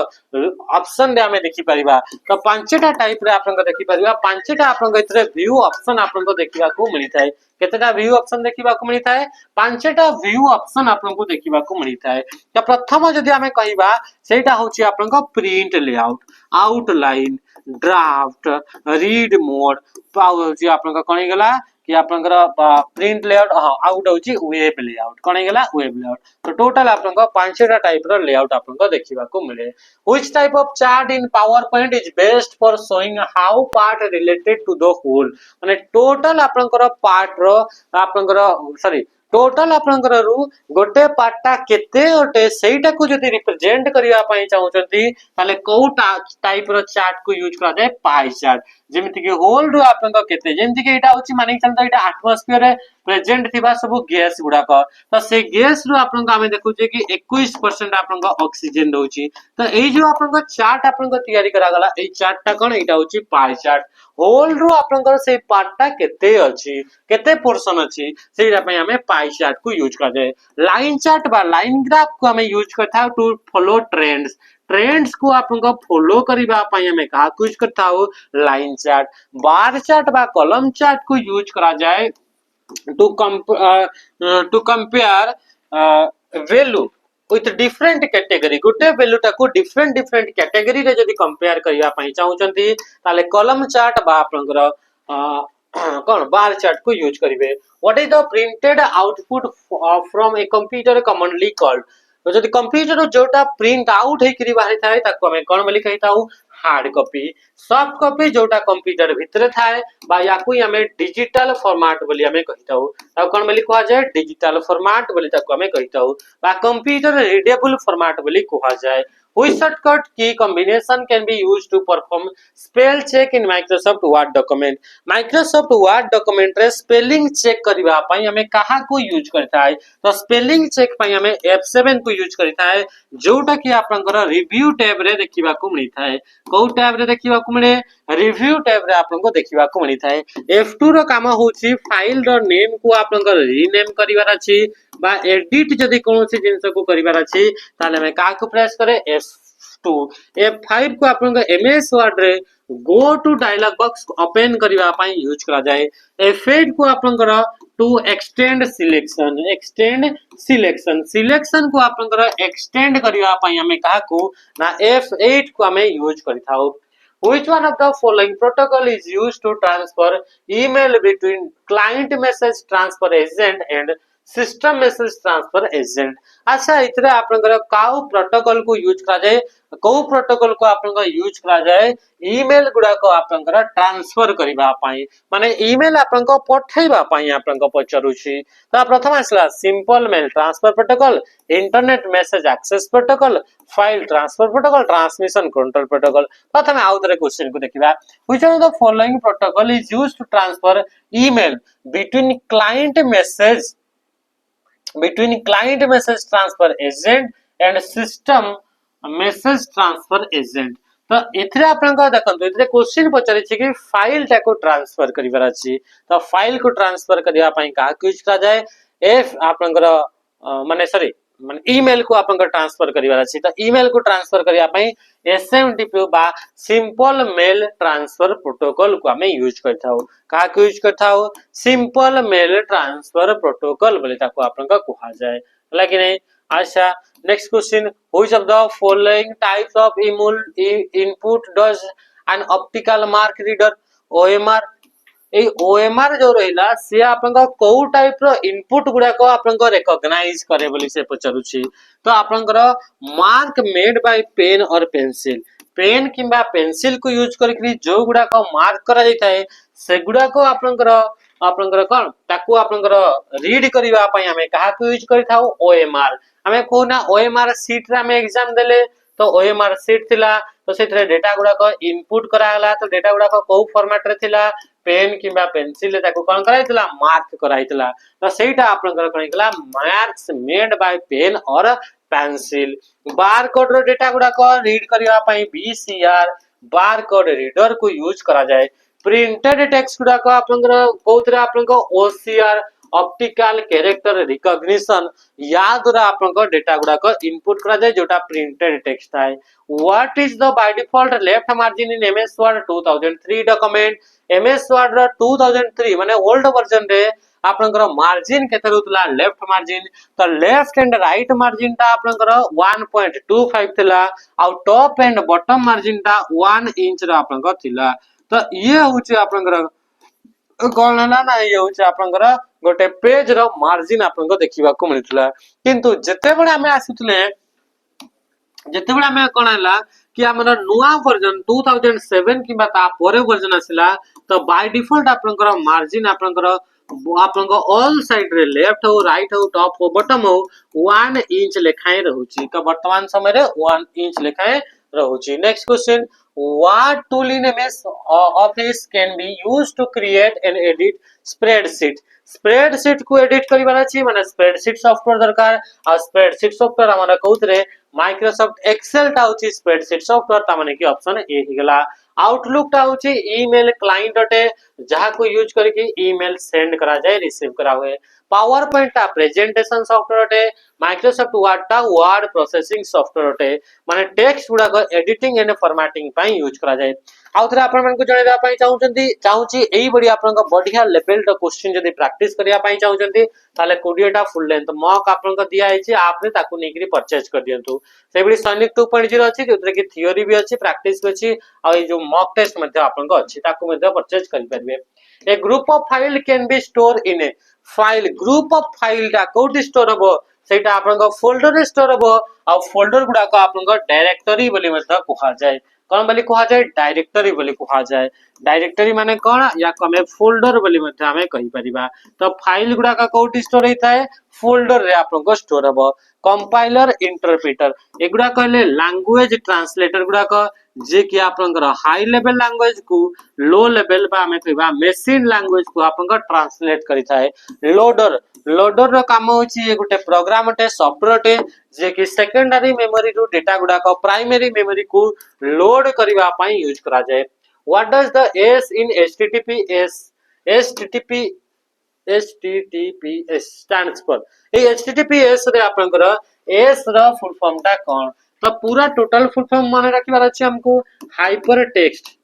ऑप्शन रे हमें देखि परिबा तो पांचटा टाइप रे आपनकर देखि परिबा पांचटा आपनकर इतरे व्यू ऑप्शन आपनको देखिबा को मिली थाए केतेटा व्यू ऑप्शन देखिबा को मिली थाए पांचटा व्यू ऑप्शन आपनको देखिबा को मिली थाए तो प्रथम जदि हमें कहिबा सेटा होची आपनको print layout outline draft read mode power जी आपन कोन गेला कि आपन प्रिंट लेआउट हां आउट होची वेब लेआउट कोन गेला वेब लेआउट तो टोटल आपन को पांचटा टाइप रो लेआउट आपन को देखिबा को मिले which type of chart in PowerPoint is best for showing how part related to the whole माने टोटल आपन पार्ट रो आपन सॉरी टोटल आपनकर रु गोटे पार्टा केते ओटे सेटा को जदी रिप्रेजेंट करिया पई चाहउचंती ताले को टाइप रो चार्ट को यूज करा जाय पाई चार्ट जेमिति के होल रु आपनकर केते जेमिति के एटा होची माने चलता एटा एटमॉस्फियर रे प्रेजेंट थिबा सब गैस गुडा को तो से गैस रु आपनका हमें देखु जे कि 21% आपनका ऑक्सीजन रहउची तो एई जो आपनका चार्ट आपनका तैयारी करा गला एई चार्टटा कोन एटा होची पाई चार्ट होल रु आपनकर से पार्टटा केते अछि केते पोर्शन अछि सेरा पई हमें पाई चार्ट को यूज कर जाए लाइन चार्ट बा लाइन ग्राफ को हमें यूज करता टू फॉलो ट्रेंड्स ट्रेंड्स को आपनको फॉलो करबा पई हमें का यूज करता हो लाइन चार्ट बार चार्ट बा कॉलम चार्ट को यूज करा जाए to compare value with different category गोटे वैल्यू टाको different कैटेगरी रे जदी कंपेयर करिया पई चाहउचंती ताले कॉलम चार्ट बा आपनकर कौन बार चार्ट को यूज करिवे what is the printed output from a computer commonly called तो जदी कंप्यूटर जोटा प्रिंट आउट हे करी बाहर थाए ताको हमें कोन बोली कहिताऊ हार्ड कॉपी सॉफ्ट कॉपी जोटा कंप्यूटर भीतर थाए बा याकू हमें डिजिटल फॉर्मेट बोली हमें कहिताऊ ताको कोन बोली कहा जाय डिजिटल फॉर्मेट बोली ताको हमें कहिताऊ बा कंप्यूटर रीडेबल फॉर्मेट बोली कहा जाय Which shortcut key combination can be used to perform spell check in Microsoft Word document? Microsoft Word document रे spelling check करिबा पई हमें कहा को यूज करता है तो spelling check पई हमें F7 को यूज करता है जोटा कि आपनकर रिव्यू टैब रे देखिबा को मिलता है को टैब रे देखिबा को मिले रिव्यू टैब रे आपन को देखिबा को मिलता है F2 रो काम होची फाइल रो नेम को आपनकर रीनेम करिवार अछि बा एडिट जदी कोनोसी जिंस को करिवार अछि ताले हमें का को प्रेस करे F2 F5 को आपन को एमएस वर्ड रे go to dialog box open करिवा पई यूज करा जाय F8 को आपन को टू एक्सटेंड सिलेक्शन सिलेक्शन को आपन को एक्सटेंड करिवा पई हमें का को ना F8 को हमें use करिथाउ Which one of the following protocol is used to transfer email between client message transfer agent and system message transfer agent. अच्छा इतरे आपनकर काउ प्रोटोकॉल को यूज करा जाए, को प्रोटोकॉल को आपनकर यूज करा जाए ईमेल गुडा को आपनकर ट्रांसफर करबा पई, माने ईमेल आपनको पठेबा पई आपनको पचरुछि। तो प्रथम आसला simple mail transfer protocol, internet message access protocol, file transfer protocol, transmission control protocol. प्रथम आउतरे क्वेश्चन को देखिबा, which of the following protocol is used to transfer email between client message transfer agent and system message transfer agent। तो एथरे आपन का देखंतु एथरे question पचारि छी कि फाइल टा को ट्रांसफर करिवार अछि, तो फाइल को ट्रांसफर करिया पई का यूज करा जाय, एफ आपनकर माने सॉरी माने ईमेल को आपनकर ट्रांसफर करिवार अछि, तो ईमेल को ट्रांसफर करिया पई एसएमटीपी बा सिंपल मेल ट्रांसफर प्रोटोकॉल को हमें यूज करथाउ। का यूज करथाउ, सिंपल मेल ट्रांसफर प्रोटोकॉल बोले ताको आपनका कहा जाय, होला कि नहीं। अच्छा next question, which of the following types of input does an optical mark reader OMR. ए ओएमआर जो रहिला से आपनका को टाइप रो इनपुट गुडा को आपनका रिकॉग्नाइज करे बोली से पचरुछि। तो आपनकर मार्क मेड बाय पेन और पेंसिल, पेन किंबा पेंसिल को यूज करके जो गुडा को मार्क करा जाय थाए से गुडा को आपनकर कोन ताकू आपनकर रीड करबा पई हमें कहा को यूज करथाउ, ओएमआर। हमें कोना ओएमआर सीट रे हमें एग्जाम देले तो ओएमआर सीट थिला, तो सेथरे डेटा गुडा को इनपुट कराला, तो डेटा गुडा को फॉर्मेट रे थिला, पेन किंबा पेंसिल ताको कोन कराइतला, मार्क कराइतला। तो सेटा आपनकर कहितला मार्क्स मेड बाय पेन और पेंसिल। बार कोड रो डेटा गुडा को रीड करबा पई बीसीआर बार कोड रीडर को यूज करा जाय। प्रिंटेड टेक्स्ट गुडा को आपनकर कोथरे आपनको ओसीआर ऑप्टिकल कैरेक्टर रिकॉग्निशन या द्वारा आपनको डेटा गुडा को इनपुट करा जाय जोटा प्रिंटेड टेक्स्ट है। What is the by default left margin in MS Word 2003 document. MS Word रो 2003 माने ओल्ड वर्जन रे आपनकर मार्जिन केते रहउतला, लेफ्ट मार्जिन, तो लेफ्ट एंड राइट मार्जिन ता आपनकर 1.25 थिला और टॉप एंड बॉटम मार्जिन ता 1 इंच रा आपनकर थिला। तो ये होची आपनकर कोन हला ना, ये होची आपनकर गोटे पेज रो मार्जिन आपनको देखिबा को मिलथला। किंतु जते बडा हमें आसीतले जते बडा हमें कोन हला कि हमर नुवा वर्जन 2007 किबा ता परे वर्जन आसिला, तो बाय डिफॉल्ट आपनकर मार्जिन आपनको ऑल साइड रे लेफ्ट हो राइट हो टॉप हो बॉटम हो 1 इंच लेखाए रहउची। तो वर्तमान समय रे 1 इंच लेखाए रहउची। Next question, what tool in MS Office can be used to create and edit spreadsheet। Spreadsheet को एडिट करिवार अछि, माने स्प्रेडशीट सॉफ्टवेयर दरकार, आ स्प्रेडशीट सॉफ्टवेयर हमरा कहउतरे माइक्रोसॉफ्ट एक्सेल टा होची स्प्रेडशीट सॉफ्टवेयर, ता माने कि ऑप्शन ए ही गेला। आउटलुक टा होची ईमेल क्लाइंट अटे जहा को यूज करके ईमेल सेंड करा जाए रिसीव करा हुए। पावर पॉइंट टा प्रेजेंटेशन सॉफ्टवेयर अटे, माइक्रोसॉफ्ट वर्ड टा वर्ड प्रोसेसिंग सॉफ्टवेयर अटे, माने टेक्स्ट गुडा को एडिटिंग एंड फॉर्मेटिंग पई यूज करा जाए। आउथरे आपन मन को जणेबा पई चाहूची एई बडी आपन को बढ़िया लेवल टा क्वेश्चन जदी प्रैक्टिस करिया पई चाहूचंती ताले 20 टा फुल लेंथ मॉक आपन को दिया आइछि, आपने ताकू नेकरी परचेज कर दियंतु। से बडी सैनिक 2.0 अछि जोतरे कि थ्योरी भी अछि प्रैक्टिस भी अछि आ ए जो मॉक टेस्ट मध्ये आपन को अछि ताकू मध्ये परचेज करि परबे। A group of file can be store in a file, group of file टा कोडी स्टोर हबो सेटा आपन को फोल्डर रे स्टोर हबो आ फोल्डर गुडा को आपन को डायरेक्टरी बोली मध्ये कहा जाय। कोन बोली कहा जाय, डायरेक्टरी बोली कहा जाय। डायरेक्टरी माने कोन या को हमें फोल्डर बोली मध्ये हमें कहि परिबा। तो फाइल गुडा का कोडी स्टोर हेताय फोल्डर रे आपन को स्टोर हबो। कंपाइलर इंटरप्रेटर एगुडा कहले लैंग्वेज ट्रांसलेटर गुडा को जे कि आपनकर हाई लेवल लैंग्वेज को लो लेवल बा हमें कहबा मशीन लैंग्वेज को आपनकर ट्रांसलेट करिथाय। लोडर रो काम होची ए गुटे प्रोग्राम अटे सॉफ्टवेयर अटे जे कि सेकेंडरी मेमोरी रो डेटा गुडा को प्राइमरी मेमोरी को लोड करबा पई यूज करा जाय। What does the S in HTTPS stands for। A HTTPS रे आपनकर एस रो फुल फॉर्म ता कोन, तो पूरा टोटल फुल फॉर्म माने रखिबार अछि हमको hyper text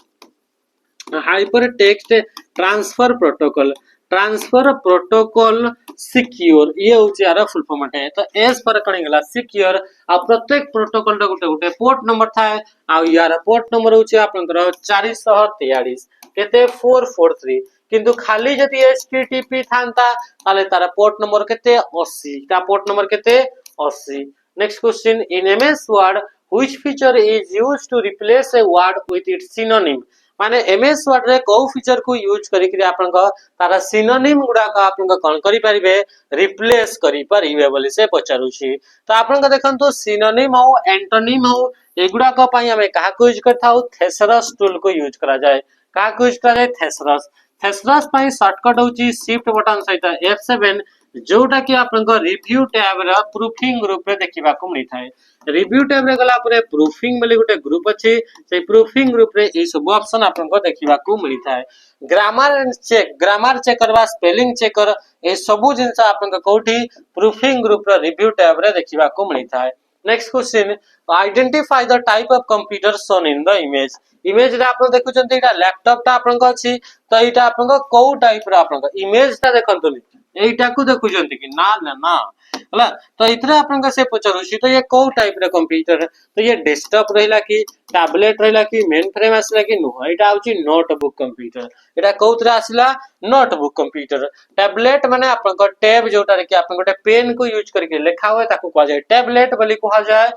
transfer protocol secure, ये होची आरो फुल फॉर्म है। तो एस पर कणी गेला सिक्योर आ प्रत्येक प्रोटोकॉल रो गुटे पोर्ट नंबर थाए आ यार पोर्ट नंबर होची आपनकर 443 केते 443 किंतु खाली जदि HTTP थांता ताले तार पोर्ट नंबर केते 80 का पोर्ट नंबर केते 80। Next question in MS Word which feature is used to replace a word with its synonym माने MS वर्ड रे को फीचर को यूज करी कि आपन को तार सिनोनिम गुडा का आपन को कोन करि परिबे रिप्लेस करि परिबे बोली से पचारु छी। तो आपन को देखंतु सिनोनिम हो एंटोनिम हो एगुडा को पई हमें कहा को यूज करथाउ थेसरस टूल को यूज करा जाए। कहा को यूज करा जाए थेसरस। थेसरस पई शॉर्टकट होची शिफ्ट बटन सहित F7 जोटा कि आपन को रिव्यू टैब रे प्रूफिंग ग्रुप रे देखिबा को मिली थाए। रिव्यू टैब रे गला परे प्रूफिंग बोली गोटे ग्रुप अछि से प्रूफिंग ग्रुप रे ए सब ऑप्शन आपन को देखिबा को मिली थाए। ग्रामर चेक करबा स्पेलिंग चेक कर ए सबु जिंस आपन को कोठी प्रूफिंग ग्रुप रे रिव्यू टैब रे देखिबा को मिली थाए। Next question identify the type of computer shown in the image image रे आपन देखुचंती एटा लैपटॉप ता आपन को अछि तो एटा आपन को को टाइप रे आपन को इमेज ता देखंतुनी एटा को देखुचंती कि ना ना हला तो इतरे आपन का से पचरुसी तो ये को टाइप रे कंप्यूटर तो ये डेस्कटॉप रहला कि टैबलेट रहला कि मेन फ्रेम आसला कि नो एटा होची नोटबुक कंप्यूटर एटा कोउतरा आसला नोटबुक कंप्यूटर टैबलेट माने आपन को टैब जोटा रे कि आपन गोटे पेन को यूज करके लिखा हुए ताको कहा जाए टैबलेट बोली कहा जाए।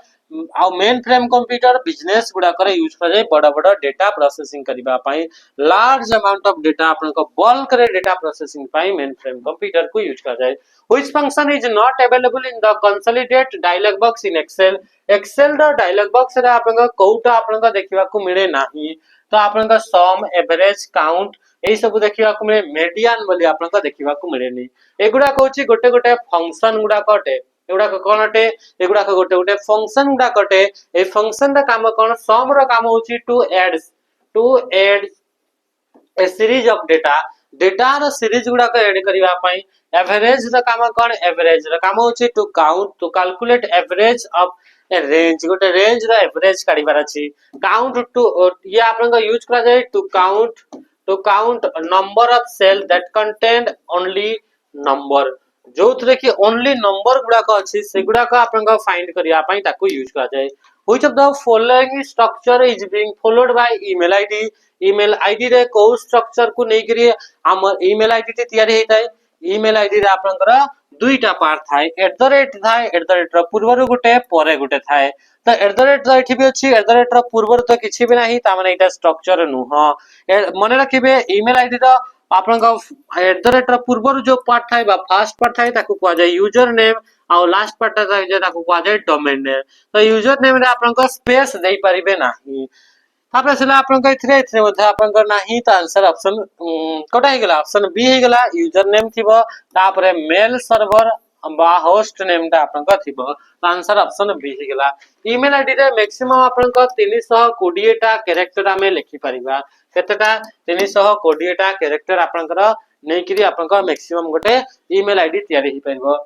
आ मेन फ्रेम कंप्यूटर बिजनेस गुडा करे यूज कर जाए बड़ा बड़ा डेटा प्रोसेसिंग करबा पई लार्ज अमाउंट ऑफ डेटा आपन को बल्क रे डेटा प्रोसेसिंग पई मेन फ्रेम कंप्यूटर को यूज कर जाए। Which function is not available in the consolidate dialog box in Excel Excel the dialog box रे आपन को कोउटा आपन को देखिबा को मिले नाही तो आपन का सम एवरेज काउंट एई सब देखिबा को मिले मीडियन बोली आपन को देखिबा को मिलेनी एगुडा कहूची गोटे गोटे फंक्शन गुडा कटे एगुडा कोन अटे एगुडा गोटे गोटे फंक्शन गुडा कटे ए फंक्शन दा काम कोन सम रो काम होची to add a series of data रो सीरीज गुडा को ऐड करबा पई एवरेज रो काम कोन एवरेज रो काम होची to count to calculate average of a range गोटे रेंज रो एवरेज काढिबार अछि काउंट टू ये आपन को यूज करा जाय to count number of cell that contain only number जो थरे कि ओनली नंबर गुडा को अछि से गुडा को आपन को फाइंड करिया पई ताको यूज करा जाय। Which of the following structure is being followed by email ID रे को स्ट्रक्चर को नै करी हम ईमेल आईडी ते तयारी हेताय ईमेल आईडी रे आपन कर दुईटा पार्ट थाय थाय रो पूर्वरु गुटे परे गुटे थाय तो रो एठी भी अछि रो पूर्वर तो किछि भी नाही ता माने एटा स्ट्रक्चर नुह मने रखिबे ईमेल आईडी रो आपन का रो पूर्वर जो पार्ट थाय बा फर्स्ट पार्ट थाय ताको कहा जाय यूजर नेम आ लास्ट पार्ट थाय जे ताको कहा जाय डोमेन नेम तो यूजर नेम रे आपन को स्पेस देई परिबे नाही तापर सेला आपन को इथरे मध्ये आपन को नाही तो आंसर ऑप्शन कोटा हे गेला ऑप्शन बी हे गेला यूजर नेम थिबो तापर मेल सर्वर बा होस्ट नेम ता आपन को थिबो तो आंसर ऑप्शन बी हे गेला। ईमेल आईडी रे मैक्सिमम आपन को 320 टा कैरेक्टर हमें लिखि परिबा केतेटा 320 टा कैरेक्टर आपन कर नै करी आपन को मैक्सिमम गोटे ईमेल आईडी तयारी हि परिबो।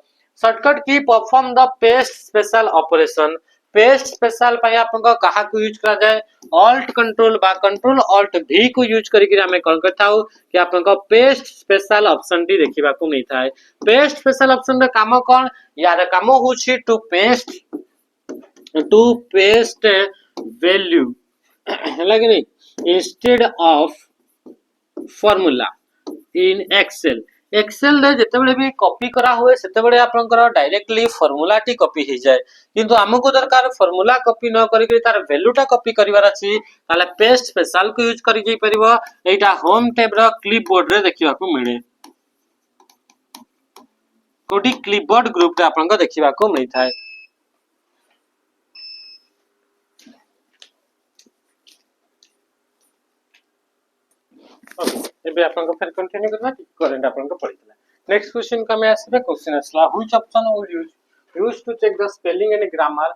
Shortcut key perform the paste special operation paste special पाई आपन को कहा को यूज करा जाए ऑल्ट कंट्रोल बा कंट्रोल ऑल्ट भी को यूज करी हमें कोन करथाउ कि आपन को पेस्ट स्पेशल ऑप्शन टी देखिबा को नै थाए पेस्ट स्पेशल ऑप्शन रे काम कोन यार काम होछि टू पेस्ट वैल्यू हैला कि नै instead of formula in Excel रे जते बेले भी कॉपी करा हुए सेते बेले आपनकर डायरेक्टली फार्मूला टी कॉपी हे जाय किंतु हमको दरकार फार्मूला कॉपी न करी के तार वैल्यू टा कॉपी करिवार अछि ताले पेस्ट स्पेशल को यूज करि जई परिबो एटा होम टैब रो क्लिपबोर्ड रे देखिबा को मिले कोडी क्लिपबोर्ड ग्रुप रे आपन को देखिबा को मिलै थाए। एबे आपन को फिर कंटिन्यू करबा करंट आपन को पढितला नेक्स्ट क्वेश्चन का मैं आसीबे क्वेश्चन असला which option will use to check the spelling and grammar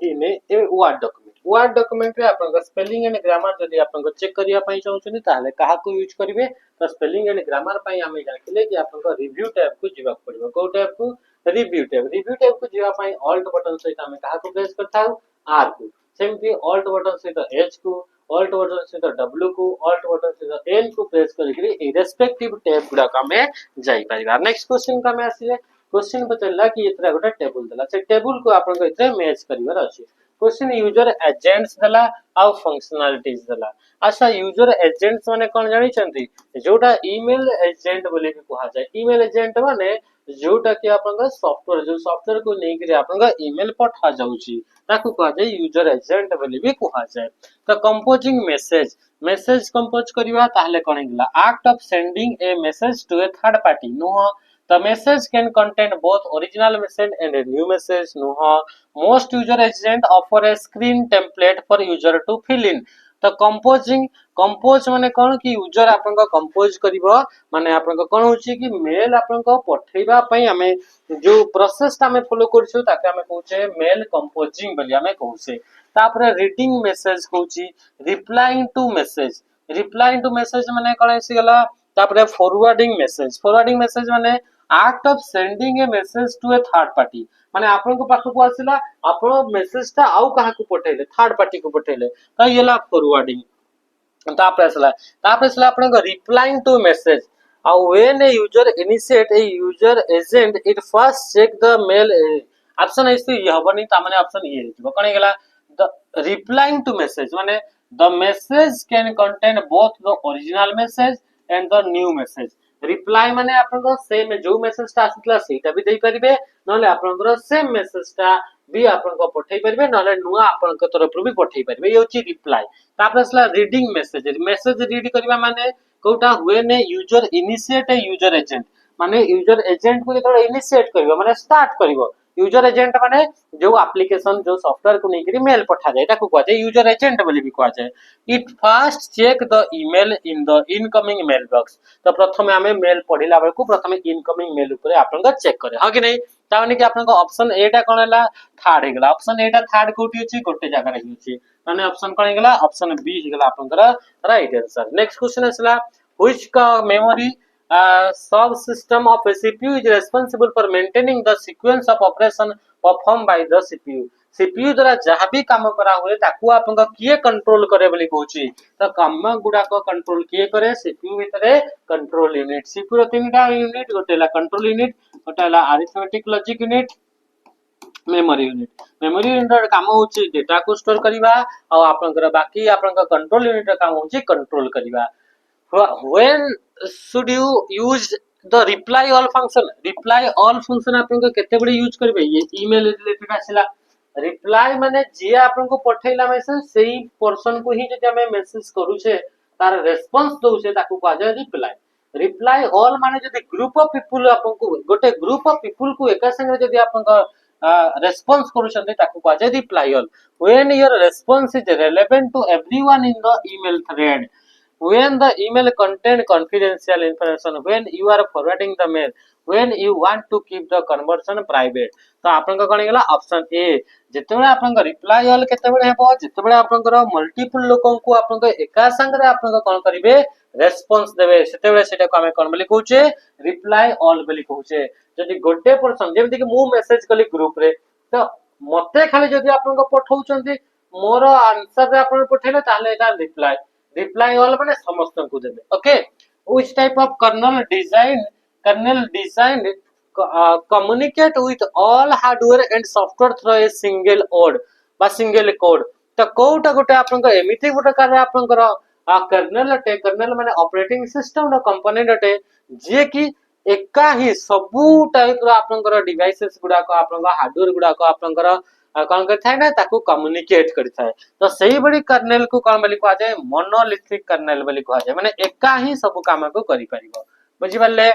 in a Word document रे आपन को स्पेलिंग एंड ग्रामर जदी आपन को चेक करिया पई चाहउछनी ताले कहा को यूज करिवे तो स्पेलिंग एंड ग्रामर पई हमें जानथिले कि आपन को रिव्यू टैब को जीवा पड़िबो को टैब को रिव्यू टैब को जीवा पई ऑल्ट बटन सहित हमें कहा को प्रेस करथाउ आर को सेमती ऑल्ट बटन सहित एच को ऑल्ट बटन सहित डब्ल्यू को ऑल्ट बटन सहित एल को प्रेस करिकरी ए रेस्पेक्टिव टैब गुडा का में जाई परिबा। नेक्स्ट क्वेश्चन का में आसीले क्वेश्चन बतला कि इतरा गोटा टेबल दला से टेबल को आपन को इतरे मैच करिवार अछि क्वेश्चन यूजर एजेंट्स दला आ फंक्शनलिटीज दला। अच्छा यूजर एजेंट्स माने कोन जानि छथि जोटा ईमेल एजेंट बोली भी कहा जाय। ईमेल एजेंट माने जोटा कि आपन सॉफ्टवेयर जो सॉफ्टवेयर को नै कि आपन ईमेल पठा जाउची ताकू कहा जाय यूजर एजेंट बोली भी कहा जाय। तो कंपोजिंग मैसेज मैसेज कंपोज करिवा ताहले कोन हिला act of sending a message to a third party no. The message can contain both original message and a new message. No, most user agent offer a screen template for user to fill in. तो composing compose माने कोन कि user आपन को compose करिवो माने आपन को कोन होची कि मेल आपन को पठेबा पई हमें जो प्रोसेस ता हमें फॉलो करछु ताके हमें कहूचे मेल कंपोजिंग बोली हमें कहूचे। तापर रीडिंग मैसेज कहूची replying to message. Replying to message माने कोन आसी गला। तापर फॉरवर्डिंग मैसेज माने act of sending a message to a third party माने आपन को पाख को आसिला आपन मैसेज ता आउ कहा को पठेले थर्ड पार्टी को पठेले त येला फॉरवर्डिंग। तापर आपन को replying to message when a user initiate a user agent it first check the mail option इस ये हबनी ता माने ऑप्शन ये हिजबो कोन गेला द रिप्लाइंग टू मैसेज माने the message can contain both the original message and the new message. Reply माने आपन same जो मैसेज ता आसितला सेटा भी देई परिबे नले आपन सेम मैसेज ता भी आपन को पठेई परिबे नले नुआ आपन को तरफ भी पठेई परिबे ये होची रिप्लाई। तापर असला रीडिंग मैसेज मैसेज रीड करबा माने कोटा when a user initiate a user agent माने यूजर एजेंट को जेतो इनिशिएट करबो माने स्टार्ट करबो यूजर एजेंट माने जो एप्लीकेशन जो सॉफ्टवेयर को नेकरी मेल पठा जाय ताको कहै छै यूजर एजेंट बोली भी कहै छै। It first check the email in the incoming mail box. तो प्रथमे हमें मेल पढिला बेल को प्रथमे इनकमिंग मेल ऊपर आपन का चेक करे हां कि नहीं ताने कि आपन को ऑप्शन ए टा कोन हला थर्ड हेगला ऑप्शन ए टा थर्ड कोठी अछि गोटे जगह रहि अछि माने ऑप्शन कोन हेगला ऑप्शन बी हेगला आपन का राइट आंसर। नेक्स्ट क्वेश्चन असला व्हिच का memory subsystem of a CPU is responsible for maintaining the sequence of operation performed by the CPU। CPU द्वारा जहां भी काम करा हुए ताकू आपन किए कंट्रोल करे बोली कहूची तो काम गुडा को कंट्रोल किए करे CPU भीतरे कंट्रोल यूनिट। CPU रो तीनटा यूनिट गोटेला कंट्रोल यूनिट गोटेला arithmetic logic unit memory unit रो काम होची डेटा को स्टोर करबा और आपन बाकी आपन कंट्रोल यूनिट रो काम होची कंट्रोल करबा। When should you use the reply all function? reply all function आपन को केते बडे यूज करबे ये ईमेल रिलेटेड आसिला रिप्लाई माने जे आपन को पठैला मैसेज सेही पर्सन को ही जति हमें मैसेज करू छे तार रेस्पॉन्स दउ छे ताकू कहा जाय रिप्लाई। रिप्लाई ऑल माने जति ग्रुप ऑफ पीपल आपन को गोटे ग्रुप ऑफ पीपल को एका संगे जति आपन का रेस्पॉन्स करू छे ताकू कहा जाय reply all. When your response is relevant to everyone in the email thread, when the email contain confidential information, when you are forwarding the mail, when you want to keep the conversation private। तो आपन का कोन गेला option A जेतेबे आपन का reply all केतेबे हेबो जेतेबे आपन का multiple लोकन को आपन का एका संग रे आपन का कोन करिवे रेस्पॉन्स देबे सेतेबे सेटा को हमें कोन बोली कहूचे रिप्लाई ऑल बोली कहूचे। जदि गोटे पर्सन जेमति कि मु मेसेज कली ग्रुप रे तो मते खाली जदि आपन को पठौचंती मोर आंसर रे आपन पठेले ताले एटा रिप्लाई ऑल माने समस्त को देबे okay. Which type of kernel design communicate with all hardware and software through a single code बा सिंगल कोड। तो कोटा गोटे आपन को एमिति गोटे कार्य आपन को कर्नेल माने ऑपरेटिंग सिस्टम रो कंपोनेंट अटे जे कि एका ही सबु टाइप रो आपन को डिवाइसेस गुडा को आपन को हार्डवेयर गुडा को आपन को कौन करथाय ना ताकू कम्युनिकेट करथाय। तो सही बड़ी कर्नेल को कौन बोली कहा जाय मोनोलिथिक कर्नेल बोली कहा जाय माने एका ही सब काम को करि परिबो बुझि परले।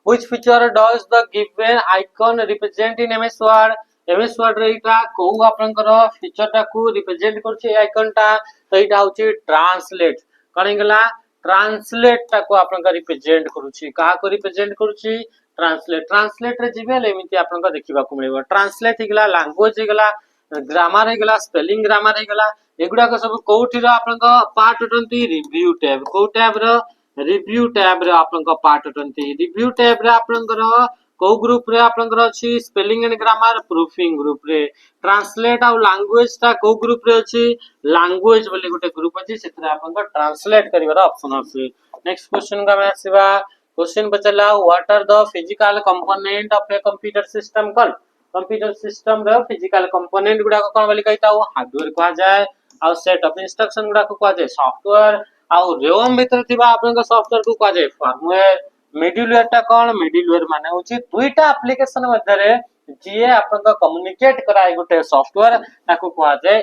Which feature does the given icon represent in MS Word रे इटा को आपन को फीचर ता को रिप्रेजेंट करछे आइकन ता तो इटा होची ट्रांसलेट कौन गेला ट्रांसलेट ता को आपन का रिप्रेजेंट करूची का को रिप्रेजेंट करूची ट्रांसलेट रे जिबे एमिति आपन को देखिबा को मिलबो। ट्रांसलेट हिगला लैंग्वेज हिगला ग्रामर हिगला स्पेलिंग ग्रामर हिगला एगुडा को सब कोठी रो आपन को पार्ट अटंती रिव्यू टैब को टैब रो रिव्यू टैब रे आपन को पार्ट अटंती रिव्यू टैब रे आपन को को ग्रुप रे आपन को अछि spelling and grammar proofing group रे ट्रांसलेट आ लैंग्वेज ता को ग्रुप रे अछि लैंग्वेज बोली गोटे ग्रुप अछि सेतरे आपन को ट्रांसलेट करिवार ऑप्शन अछि। नेक्स्ट क्वेश्चन का मैं आसीबा क्वेश्चन बचला what are the physical component of a computer system called. Computer system रो फिजिकल कंपोनेंट गुडा को कोन बोली कहता हो हार्डवेयर कहा जाए आ सेट ऑफ इंस्ट्रक्शन गुडा को कहा जाए सॉफ्टवेयर आ रोम भीतर थिबा आपन सॉफ्टवेयर को कहा जाए फर्मवेयर मिडलवेयर टा कोन मिडलवेयर माने होची दुईटा एप्लीकेशन मध्ये रे जे आपन कम्युनिकेट कराय गुटे सॉफ्टवेयर ताको कहा जाए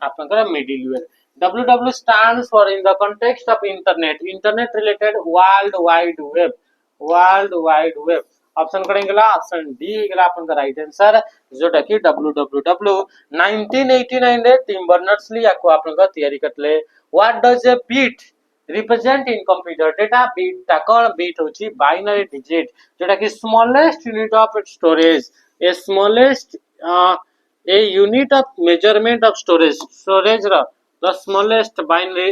आपन middleware www stands for in the context of internet related world wide web option करेंगे ऑप्शन डी गला अपन का राइट आंसर जोटा कि www 1989 रे टिम बर्नर्स ली याको अपन का तैयारी करले what does a bit represent in computer data bit ता कोन बीट होची बाइनरी डिजिट जोटा कि smallest unit of storage a smallest a unit of measurement of storage रो the smallest binary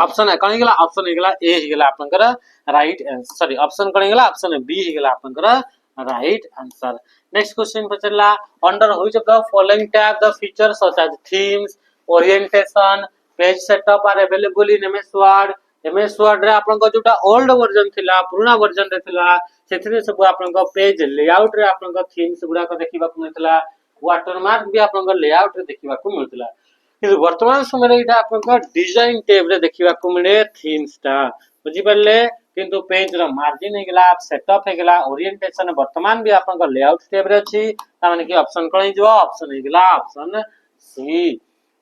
ऑप्शन है कौन गेला ऑप्शन गेला ए गेला अपन कर राइट आंसर सॉरी ऑप्शन कौन गेला ऑप्शन बी गेला अपन कर राइट आंसर नेक्स्ट क्वेश्चन पचला under which of the following tab the features such as themes orientation page setup are available in MS Word रे अपन को जोटा ओल्ड वर्जन थिला पुराना वर्जन रे थिला सेथरे सब अपन को पेज लेआउट रे अपन को थीम्स गुडा को देखिबा को मिलतला वाटरमार्क भी अपन को लेआउट रे देखिबा को मिलतला कि वर्तमान समय रे इटा अपन को डिजाइन टैब रे देखिबा को मिले थीम्स ता बुझी परले किंतु पेज रो मार्जिन हे गेला सेटअप हे गेला ओरिएंटेशन वर्तमान भी अपन को लेआउट टैब रे अछि ता माने कि ऑप्शन कोन हिजो ऑप्शन हे गेला option C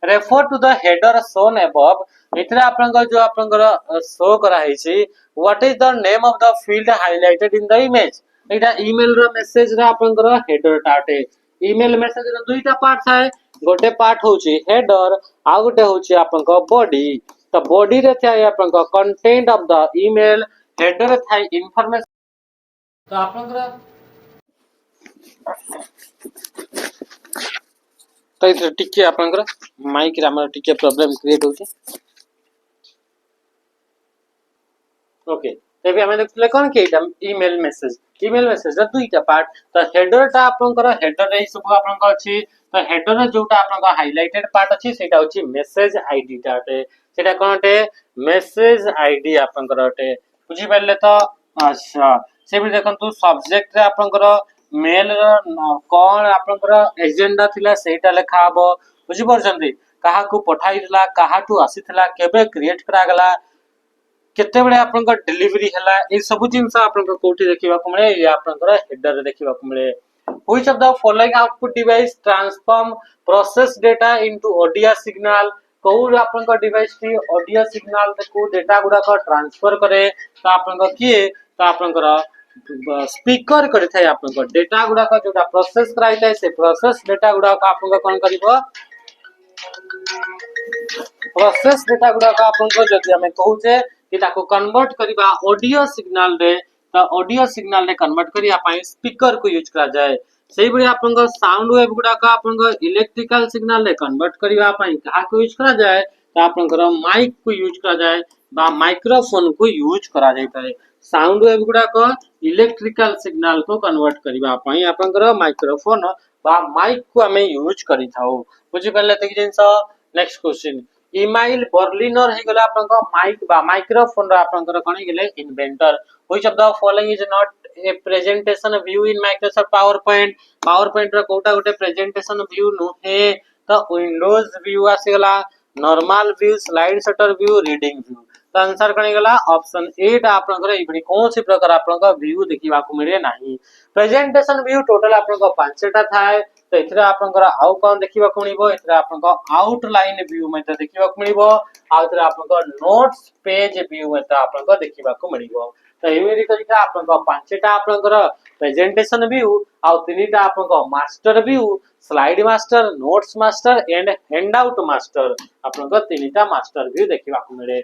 refer to the header shown above इतरा अपन को जो अपन को शो करा है छी what is the name of the field highlighted in the image इटा ईमेल रो मेसेज रा अपन को हेडर टाटे ईमेल मेसेज रो दुईटा पार्ट थाए गोटे पार्ट होची हेडर आ गोटे होची अपन को बॉडी तो बॉडी रे थाए अपन को content of the email header रे थाए इंफॉर्मेशन तो अपन को तो इधर टिके अपन को माइक रे हमर टिके प्रॉब्लम क्रिएट होची ओके तेबे हमें देखले कोन के ईमेल मेसेज द दुईटा पार्ट तो हेडर ता आपन को हेडर रे सब आपन को अछि तो हेडर रे जोटा आपन को हाइलाइटेड पार्ट अछि सेटा होछि मेसेज आईडी टाटे सेटा कोनटे मेसेज आईडी आपन को रटे बुझी परले तो अच्छा से भी देखंतु सब्जेक्ट रे आपन को मेल कोन आपन को एजेंडा थिला सेटा लेखा हबो बुझी परछंती काहा को पठाइला काहा टू आसीथला केबे क्रिएट करा गला केते बळे आपन को डिलीवरी हला ए सब जिंस आपन को कोठी देखिबा को मिले या आपन को हेडर रे देखिबा को मिले which of the following output device transform process data into audio signal कोउ आपन को डिवाइस टी ऑडियो सिग्नल को डेटा गुडा को ट्रांसफर करे तो आपन को किए तो आपन को स्पीकर करे थाय आपन को डेटा गुडा को जोटा प्रोसेस कराई थाय से प्रोसेस डेटा गुडा को आपन को कोन करिवो प्रोसेस डेटा गुडा को आपन को जदि हमें कहू जे कि ताको कन्वर्ट करिबा ऑडियो सिग्नल रे तो ऑडियो सिग्नल रे कन्वर्ट करिया पाई स्पीकर को यूज करा जाए सेही बळे आपन को साउंड वेव गुडा का आपन को इलेक्ट्रिकल सिग्नल रे कन्वर्ट करिया पाई कहा को यूज करा जाए तो आपन को माइक को यूज करा जाए बा माइक्रोफोन को यूज करा जाय पाए साउंड वेव गुडा को इलेक्ट्रिकल सिग्नल को कन्वर्ट करिबा पाई आपन को माइक्रोफोन बा माइक को हमें यूज करि थाओ बुझि परले त कि जिंस नेक्स्ट क्वेश्चन ईमेल बर्लिनर हे गेला आपन को माइक बा माइक्रोफोन रा आपन को कोन गेले inventor which of the following is not a presentation view in Microsoft PowerPoint रा कोटा गोटे प्रेजेंटेशन व्यू नु हे तो विंडोज व्यू आसे गेला normal view slide shutter view reading view तो आंसर कोन गेला ऑप्शन 8 आपन को इबडी कोन सी प्रकार आपन को व्यू देखिबा को मिले नाही प्रेजेंटेशन व्यू टोटल आपन को 5टा थाए तो इथरा आपन को आउ कोन देखिबा को मिलिबो इथरा आपन को आउटलाइन व्यू में देखिबा को मिलिबो आ इथरा आपन को नोट्स पेज व्यू में आपन को देखिबा को मिलिबो तो एमेरी करिता आपन को 5टा आपन को प्रेजेंटेशन व्यू आ 3टा आपन को master view slide master notes master and handout master आपन को 3टा मास्टर व्यू देखिबा को मिले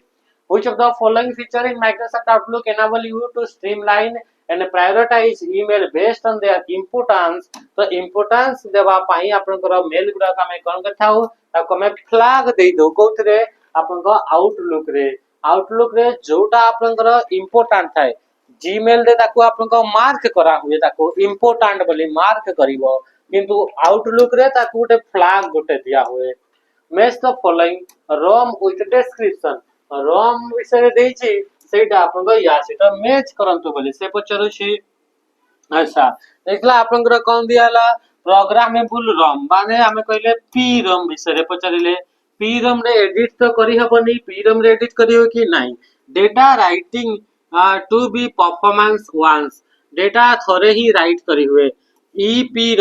Which of the following feature in Microsoft Outlook enable you to streamline and prioritize email based on their importance? तो importance देवा पाई आपन को mail गुडा का मैं कोन कथाउ ताको मैं फ्लैग दे दो कोथरे आपन को आउटलुक रे जोटा आपन को इंपोर्टेंट थाए जीमेल दे ताको आपन को मार्क करा हुए ताको इंपोर्टेंट बोली मार्क करिवो किंतु आउटलुक रे ताको गोटे फ्लैग गोटे दिया हुए match the following ROM with description ROM विषय देछि सेटा आपन को या सेटा मैच करंतु बोली से पचरु छी अच्छा देखला आपनकर कौन दियाला प्रोग्रामेबल रम माने हमें कहले पी रम विषय पचारिले पी रम रे एडिट तो करी हबनी पी रम रे एडिट करी हो कि नहीं data writing to be performance once data थोड़े ही राइट करी हुए ईपी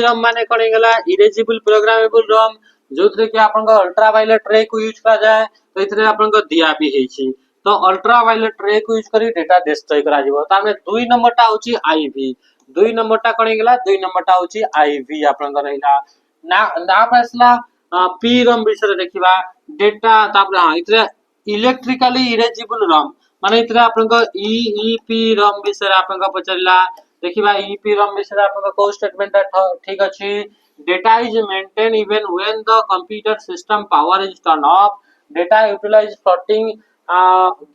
रम माने कौन गला इरेजिबल प्रोग्रामेबल रम जो कि आपन अल्ट्रा वायलेट रे को यूज करा जाए तो इतने आपन दिया भी है तो अल्ट्रा वायलेट रे को यूज करी डेटा डिस्ट्रॉय करा जिवो तामे दुई नंबर टा होची आईवी दुई नंबर टा कौन गला दुई नंबर टा होची आईवी आपन रहिला ना ना फैसला पी रम विषय देखिबा डेटा तापर हां इतरे इलेक्ट्रिकली इरेजिबल रम माने इतरे आपन ईईपी रम विषय आपन पचरला देखिबा ईपी रम विषय आपन को स्टेटमेंट ठीक अछि data is maintain even when the computer system power is turn off data utilize floating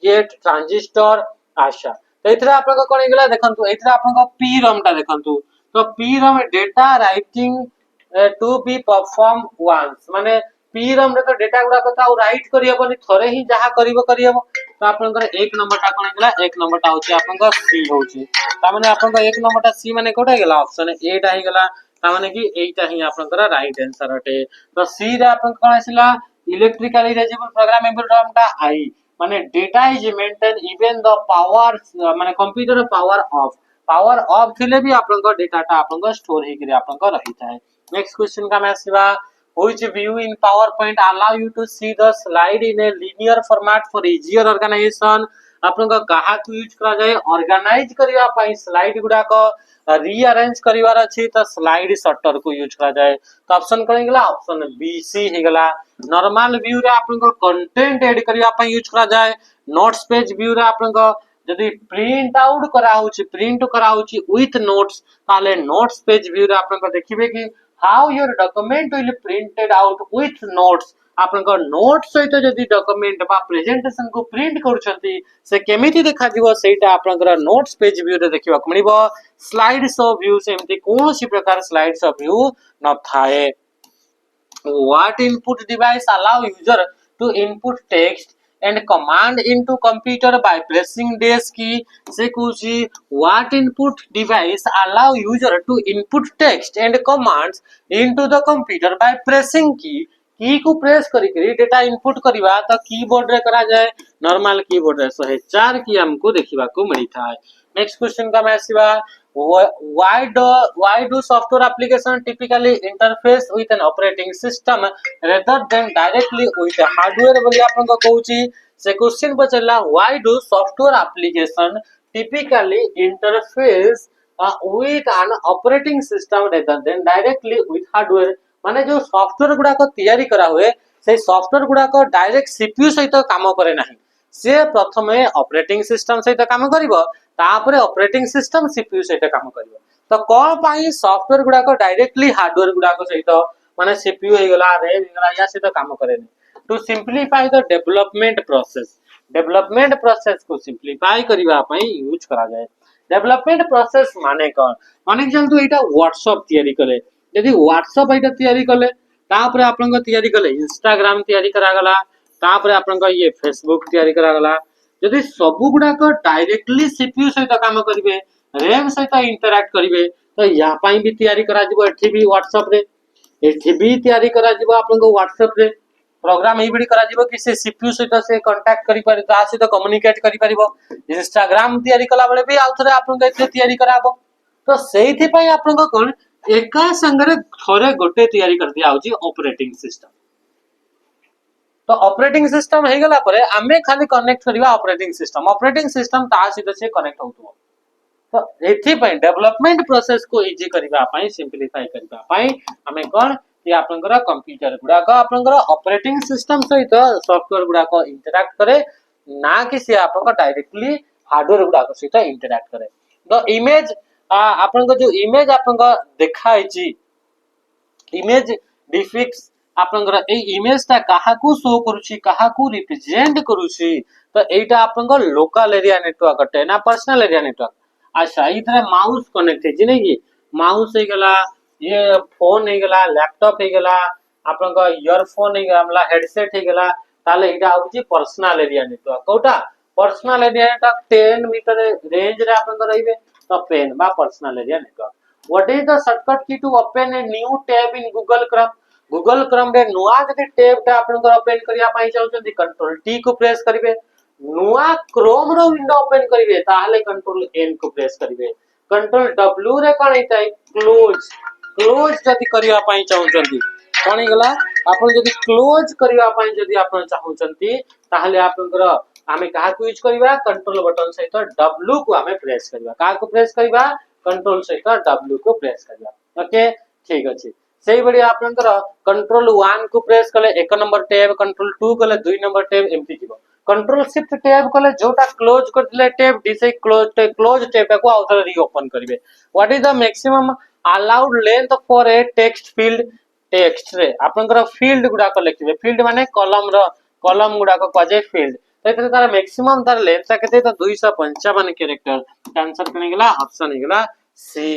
gate transistor आशा तो इतरे आपन कोन गेला देखंतु इतरे आपन पी रम टा देखंतु तो P RAM data writing to be perform once माने पी रम रे तो डेटा गुडा को ताऊ राइट करी हबनी थरे ही जहा करिवो करी हबो तो आपन एक नंबर टा कोन गेला एक नंबर टा होची आपन सी होची ता माने आपन एक नंबर टा सी माने कोटा गेला ऑप्शन ए टा ही गेला ता माने कि एटा ही आपन राइट आंसर हटे तो सी रे आपन कोन आसिला इलेक्ट्रिकली इरेजिबल प्रोग्रामेबल रम टा आई माने data is maintain even the power माने कंप्यूटर पावर ऑफ थिले भी आपन डेटा टा आपन स्टोर हे करी आपन रही थाए नेक्स्ट क्वेश्चन का मैं सिवा which view in PowerPoint allow you to see the slide in a linear format for easier organization आपन कहा को यूज करा जाए ऑर्गेनाइज करिवा पई स्लाइड गुडा को रीअरेंज करिवार अछि त स्लाइड शटर को यूज करा जाए तो ऑप्शन करें गेला ऑप्शन बी सी हे गेला नॉर्मल व्यू रे आपन कंटेंट ऐड करिवा पई यूज करा जाए नोट्स पेज व्यू रे आपन जदि प्रिंट आउट करा होची प्रिंट करा होची विथ नोट्स ताले नोट्स पेज व्यू रे आपन देखिबे कि how your document will printed out with notes आपन नोट सहित जदि डॉक्यूमेंट बा प्रेजेंटेशन को प्रिंट करूछंती से केमिति देखा दिबो सेटा आपन नोट्स पेज व्यू रे देखिबा मिलिबो स्लाइड शो व्यू सेमति कोनोसी प्रकार स्लाइड शो व्यू न थाए what input device allow user to input text and command into computer by pressing dash key से कुछ what input device allow user to input text and commands into the computer by pressing की को press करी करी data input करिवा त keyboard रे करा जाए नॉर्मल कीबोर्ड रे 104 की हमको देखिबा को मिली था नेक्स्ट क्वेश्चन का मैं सिवा why do software application typically interface with an operating system rather than directly with hardware बोली आपन को कहूची से क्वेश्चन बचला why do software application typically interface with an operating system rather than directly with hardware माने जो software गुडा को तैयारी करा हुए से सॉफ्टवेयर गुडा को डायरेक्ट सीपीयू सहित काम करे नाही से प्रथमे ऑपरेटिंग सिस्टम सहित काम करिवो तापरे ऑपरेटिंग सिस्टम सीपीयू सहित काम करिवो तो कोन पाई सॉफ्टवेयर गुडा को डायरेक्टली हार्डवेयर गुडा को सहित माने सीपीयू हे गला रैम हे गला या सहित काम करे नहीं to simplify the development process को सिंपलीफाई करिवा पई यूज करा जाए डेवलपमेंट प्रोसेस माने कोन माने जंतु एटा व्हाट्सएप तैयारी करे यदि व्हाट्सएप एटा तैयारी करले तापर आपन तैयारी करले इंस्टाग्राम तैयारी करा गला तापर आपन ये फेसबुक तैयारी करा गला यदि सब गुडा को डायरेक्टली सीपीयू सहित काम करिवे रैम सहित इंटरैक्ट करिवे तो या पई भी तैयारी करा जिवो एठी भी व्हाट्सएप रे एठी भी तैयारी करा जिवो आपन व्हाट्सएप रे प्रोग्राम एबडी करा जिवो कि से सीपीयू सहित से कांटेक्ट करि पारि ता सहित कम्युनिकेट करि परिबो इंस्टाग्राम तैयारी कला बेले भी आउथरे आपन एथे तैयारी कराबो तो सेहिथि पई आपन कोन एका संगरे थोरे गोटे तैयारी कर दिया होची ऑपरेटिंग सिस्टम तो ऑपरेटिंग सिस्टम हे गला परे आमे खाली कनेक्ट करिवा ऑपरेटिंग सिस्टम ता सीधे से कनेक्ट होतो तो एथि पई डेवलपमेंट प्रोसेस को इजी करिवा पई सिंपलीफाई करिवा पई हमें कोन कि आपनकर कंप्यूटर गुडा का आपनकर ऑपरेटिंग सिस्टम सहित सॉफ्टवेयर गुडा को इंटरैक्ट करे ना कि से आपनकर डायरेक्टली हार्डवेयर गुडा को सहित इंटरैक्ट करे द इमेज आपन को जो इमेज आपन को देखाई छी इमेज डिफिक्स आपन को ए इमेज ता काहा को शो करूची काहा को रिप्रेजेंट करूची तो एटा आपन को लोकल एरिया नेटवर्क अटे ना पर्सनल एरिया नेटवर्क अच्छा इधर माउस कनेक्ट है जिने की माउस हे गला ये फोन हे गला लैपटॉप हे गला आपन को ईयरफोन हे गला हेडसेट हे गला ताले एटा आउची पर्सनल एरिया नेटवर्क कोटा personal area network 10 meter range रे आपन को रहिबे तो पेन बा personal area network. What is the shortcut key to open a new tab in Google Chrome? Google Chrome रे नुआ जदि टैब टा आपनकर ओपन करिया पाई चाहउछन कंट्रोल टी को प्रेस करिवे। नुआ क्रोम रो विंडो ओपन करिवे ताहले कंट्रोल एन को प्रेस करिवे। कंट्रोल डब्ल्यू रे कोन हेतै क्लोज। क्लोज जदि करिया पाई चाहउछन कोन गला आपन जदि क्लोज करिया पाई जदि आपन चाहउछन ताहले आपनकर आमे कहा को यूज करिवा कंट्रोल बटन सहित डब्ल्यू को आमे प्रेस करिवा। कहा को प्रेस करिवा कंट्रोल सहित डब्ल्यू को प्रेस करिवा। ओके ठीक अछि। सेही बडी आपनकर कंट्रोल 1 को प्रेस कले 1 नंबर टैब, कंट्रोल 2 कले 2 नंबर टैब एमपी जीवो। कंट्रोल शिफ्ट टैब कले जोटा क्लोज करले टैब दिसे क्लोज टैब को आउटर रीओपन करिवे। What is the maximum allowed length for a text field? Text रे आपनकर फील्ड गुडा को लिखिबे। फील्ड माने कॉलम गुडा को कजे फील्ड। तो तार मैक्सिमम तार लेंथ केते तो 255 कैरेक्टर। आंसर कने गेला ऑप्शन हेगला C.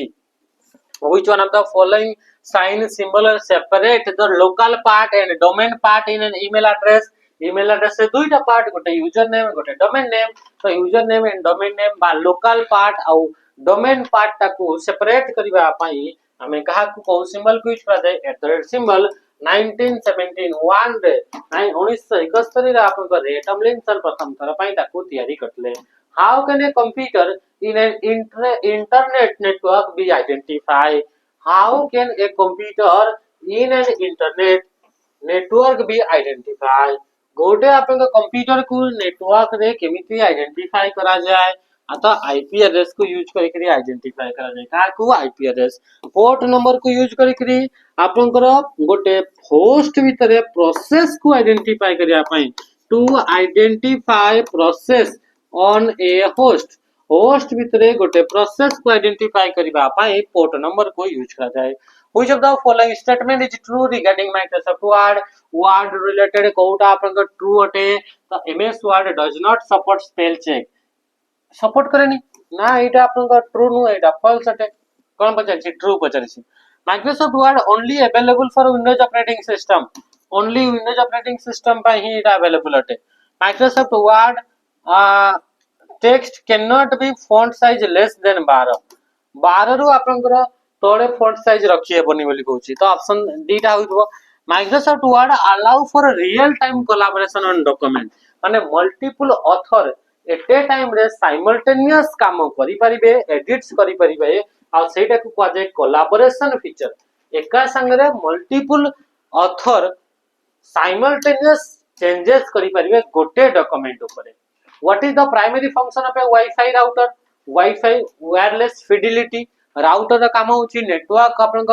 Which one of the following sign symbol separate the local part and domain part in an email address? Email address से दुईटा पार्ट गोटे यूजर नेम गोटे डोमेन नेम। तो user name and domain name बा local part आ domain part टाको separate करबा पई हमें कहा को सिंबल को यूज करा जाय सिंबल 1971 रे 1971 रे आपन रे टमलिंसन प्रथम थर पई ताको तयारी करले। How can a computer in an internet network be identify? How can a computer in an internet network be identify? गोटे आपन कंप्यूटर को नेटवर्क रे केमिति आइडेंटिफाई करा जाय आता आईपी एड्रेस को यूज करके आइडेंटिफाई करा जाय। का को आईपी एड्रेस पोर्ट नंबर को यूज करके आपनकर गोटे होस्ट भीतर प्रोसेस को आइडेंटिफाई करिया पई to identify process on a host. Host भीतर गोटे प्रोसेस को आइडेंटिफाई करबा पई पोर्ट नंबर को यूज करा जाय। Which of the following statement is true regarding Microsoft Word? Word related Kota आपनकर ट्रू अटे तो MS Word does not support spell check। Support करेनी ना एटा आपनकर ट्रू नु एटा फॉल्स अटे। कोन पचारछि ट्रू पचारछि। Microsoft word only available for Windows operating system. Only Windows operating system पे ही एटा अवेलेबल अटे। Microsoft word text can not be font size less than 12। 12 रु आपनकर तोड़े फॉन्ट साइज रखिए बनी बोली कहूची। तो ऑप्शन डीटा होइबो। Microsoft word allow for real time collaboration on document माने multiple author at a time रे साइमल्टेनियस काम करि परिबे एडिट्स करि परिबे आ सेटा को कह जाय कोलैबोरेशन फीचर। एका संग रे मल्टीपल ऑथर साइमल्टेनियस चेंजेस करि परिबे गोटे डॉक्यूमेंट ऊपर। What is the primary function of A wifi router? Wifi wireless fidelity router का काम होची नेटवर्क आपन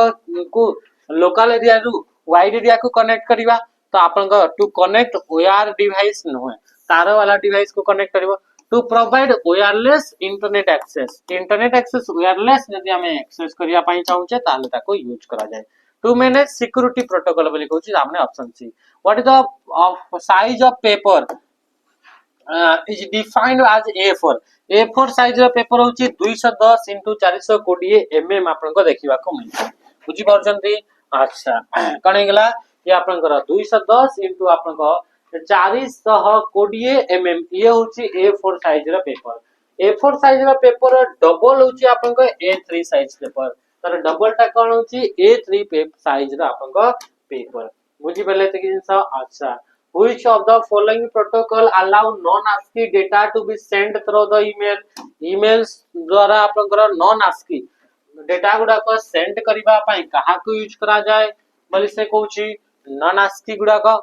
को लोकल एरिया रु वाइड एरिया को कनेक्ट करबा। तो आपन टू कनेक्ट वायर डिवाइस न होय तार वाला डिवाइस को कनेक्ट करबो। To provide wireless internet access wireless यदि हमें एक्सेस करिया पई चाहूचे ताले ताको यूज करा जाय। टू मैनेज सिक्योरिटी प्रोटोकॉल बोली कहूची हमने option C. What is the size of paper is defined as A4। A4 size रो पेपर होची 210 * 420 mm आपन को देखिबा को मिलते बुझी परछंती। अच्छा कने गेला ये आपन को 210 * आपन को 420 mm ये होची A4 साइज रो पेपर। A4 साइज रो पेपर डबल होची आपन को A3 साइज पेपर। तर डबल टा कोन होची A3 साइज रो आपन को पेपर बुझी पले त कि अच्छा। Which of the following protocol allow non-ASCII data to be sent through the email? emails द्वारा आपनकर non-ASCII डेटा गुडा को सेंड करिबा पई कहा को यूज करा जाय बोली से कहूची non-ASCII गुडा को।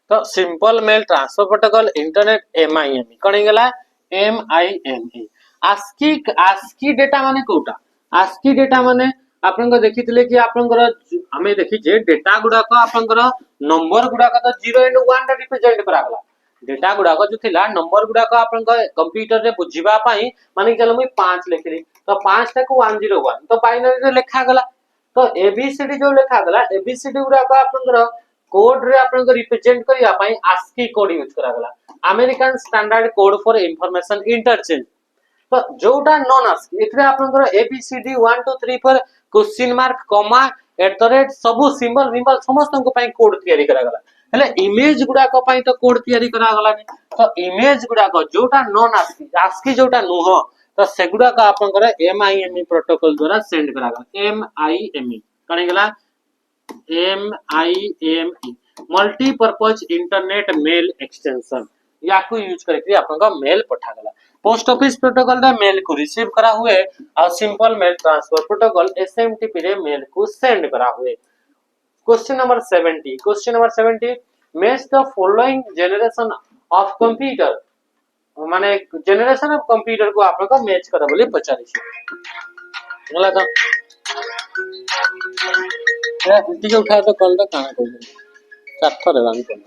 तो simple mail transfer protocol internet MIME कने गेला MIME। ASCII डेटा माने कोटा ASCII डेटा माने आपन को देखितले कि आपन को हमें देखि जे डेटा गुडा को आपन को नंबर गुडा को तो 0 एंड 1 रे रिप्रेजेंट करागला। डेटा गुडा को जो थिला नंबर गुडा को आपन को कंप्यूटर रे बुझिबा पई माने चलो मुई 5 लिखली तो 5 टा को 101 तो बाइनरी रे लिखा गला। तो एबीसीडी जो लिखा गला एबीसीडी गुडा को आपन को कोड रे आपन को रिप्रेजेंट करिया पई ASCII कोड यूज करागला। American standard code for information interchange. तो जोटा नॉन ASCII एथरे आपन को एबीसीडी 1 2 3 पर क्वेश्चन मार्क कॉमा @ सबु सिंबल विंबल समस्त को पई कोड तयारी करा गला। हेले इमेज गुडा को पई तो कोड तयारी करा गलानी तो इमेज गुडा को जोटा नॉन आस्की आस्की जोटा नुह तो सेगुडा का आपन करे एमआईएमई प्रोटोकॉल द्वारा सेंड करा गला एमआईएमई कणी गला MIME multipurpose internet mail extension या को यूज करके आपन का मेल पठा गला पोस्ट ऑफिस प्रोटोकॉल रे मेल को रिसीव करा हुए और simple mail transfer protocol SMTP रे मेल को सेंड करा हुए question number 70 match the following generation of computer माने जनरेशन ऑफ कंप्यूटर को आपन का मैच करा बोली पचारी छी होला तो ए टिके उठा तो कॉल दा काना को चार थरे रान कर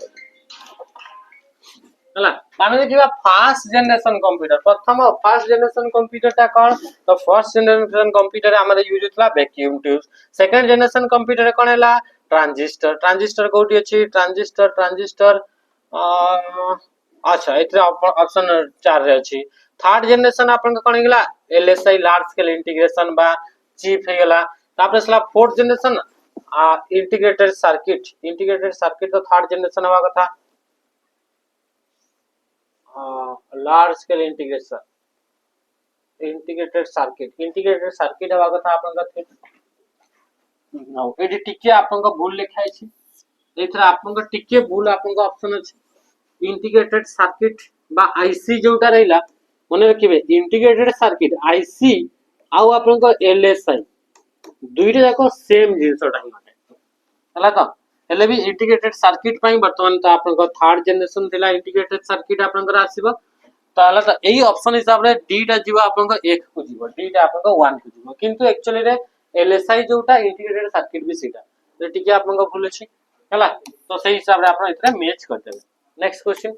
हला आमे देखिबा फर्स्ट जनरेशन कंप्यूटर प्रथम फर्स्ट जनरेशन कंप्यूटर ता कोन तो फर्स्ट जनरेशन कंप्यूटर हमर यूज होतला vacuum tube second generation computer कोन हला ट्रांजिस्टर ट्रांजिस्टर कोठी अछि ट्रांजिस्टर अच्छा एतरा ऑप्शन 4 रे अछि थर्ड जनरेशन आपन कोन गेला एलएसआई लार्ज स्केल इंटीग्रेशन बा चिप हे गेला तापर सला फोर्थ जनरेशन इंटीग्रेटेड सर्किट तो थर्ड जनरेशन हवा कथा लार्ज स्केल इंटीग्रेटेड सर्किट हवा कथा आपन का नाउ एडी टिके आपन का भूल लिखाइ छी एथरा आपन का टिके भूल आपन का ऑप्शन अछि इंटीग्रेटेड सर्किट बा आईसी जोटा रहिला मने रखिबे इंटीग्रेटेड सर्किट आईसी आउ आपन का एलएसआई दुईटा जाको सेम जिंसटा ही हला का हेले भी इंटीग्रेटेड सर्किट पई वर्तमान तो आपन को थर्ड जनरेशन थिला इंटीग्रेटेड सर्किट आपन को आसीबो तो हला तो एही ऑप्शन हिसाब रे डीटा जीवा आपन को 1 को जीवो डीटा आपन को 1 को जीवो किंतु एक्चुअली रे एलएसआई जोटा इंटीग्रेटेड सर्किट भी सीटा तो टिके आपन को भूल अछि हला तो सही हिसाब रे आपन इतरे मैच कर देबे नेक्स्ट क्वेश्चन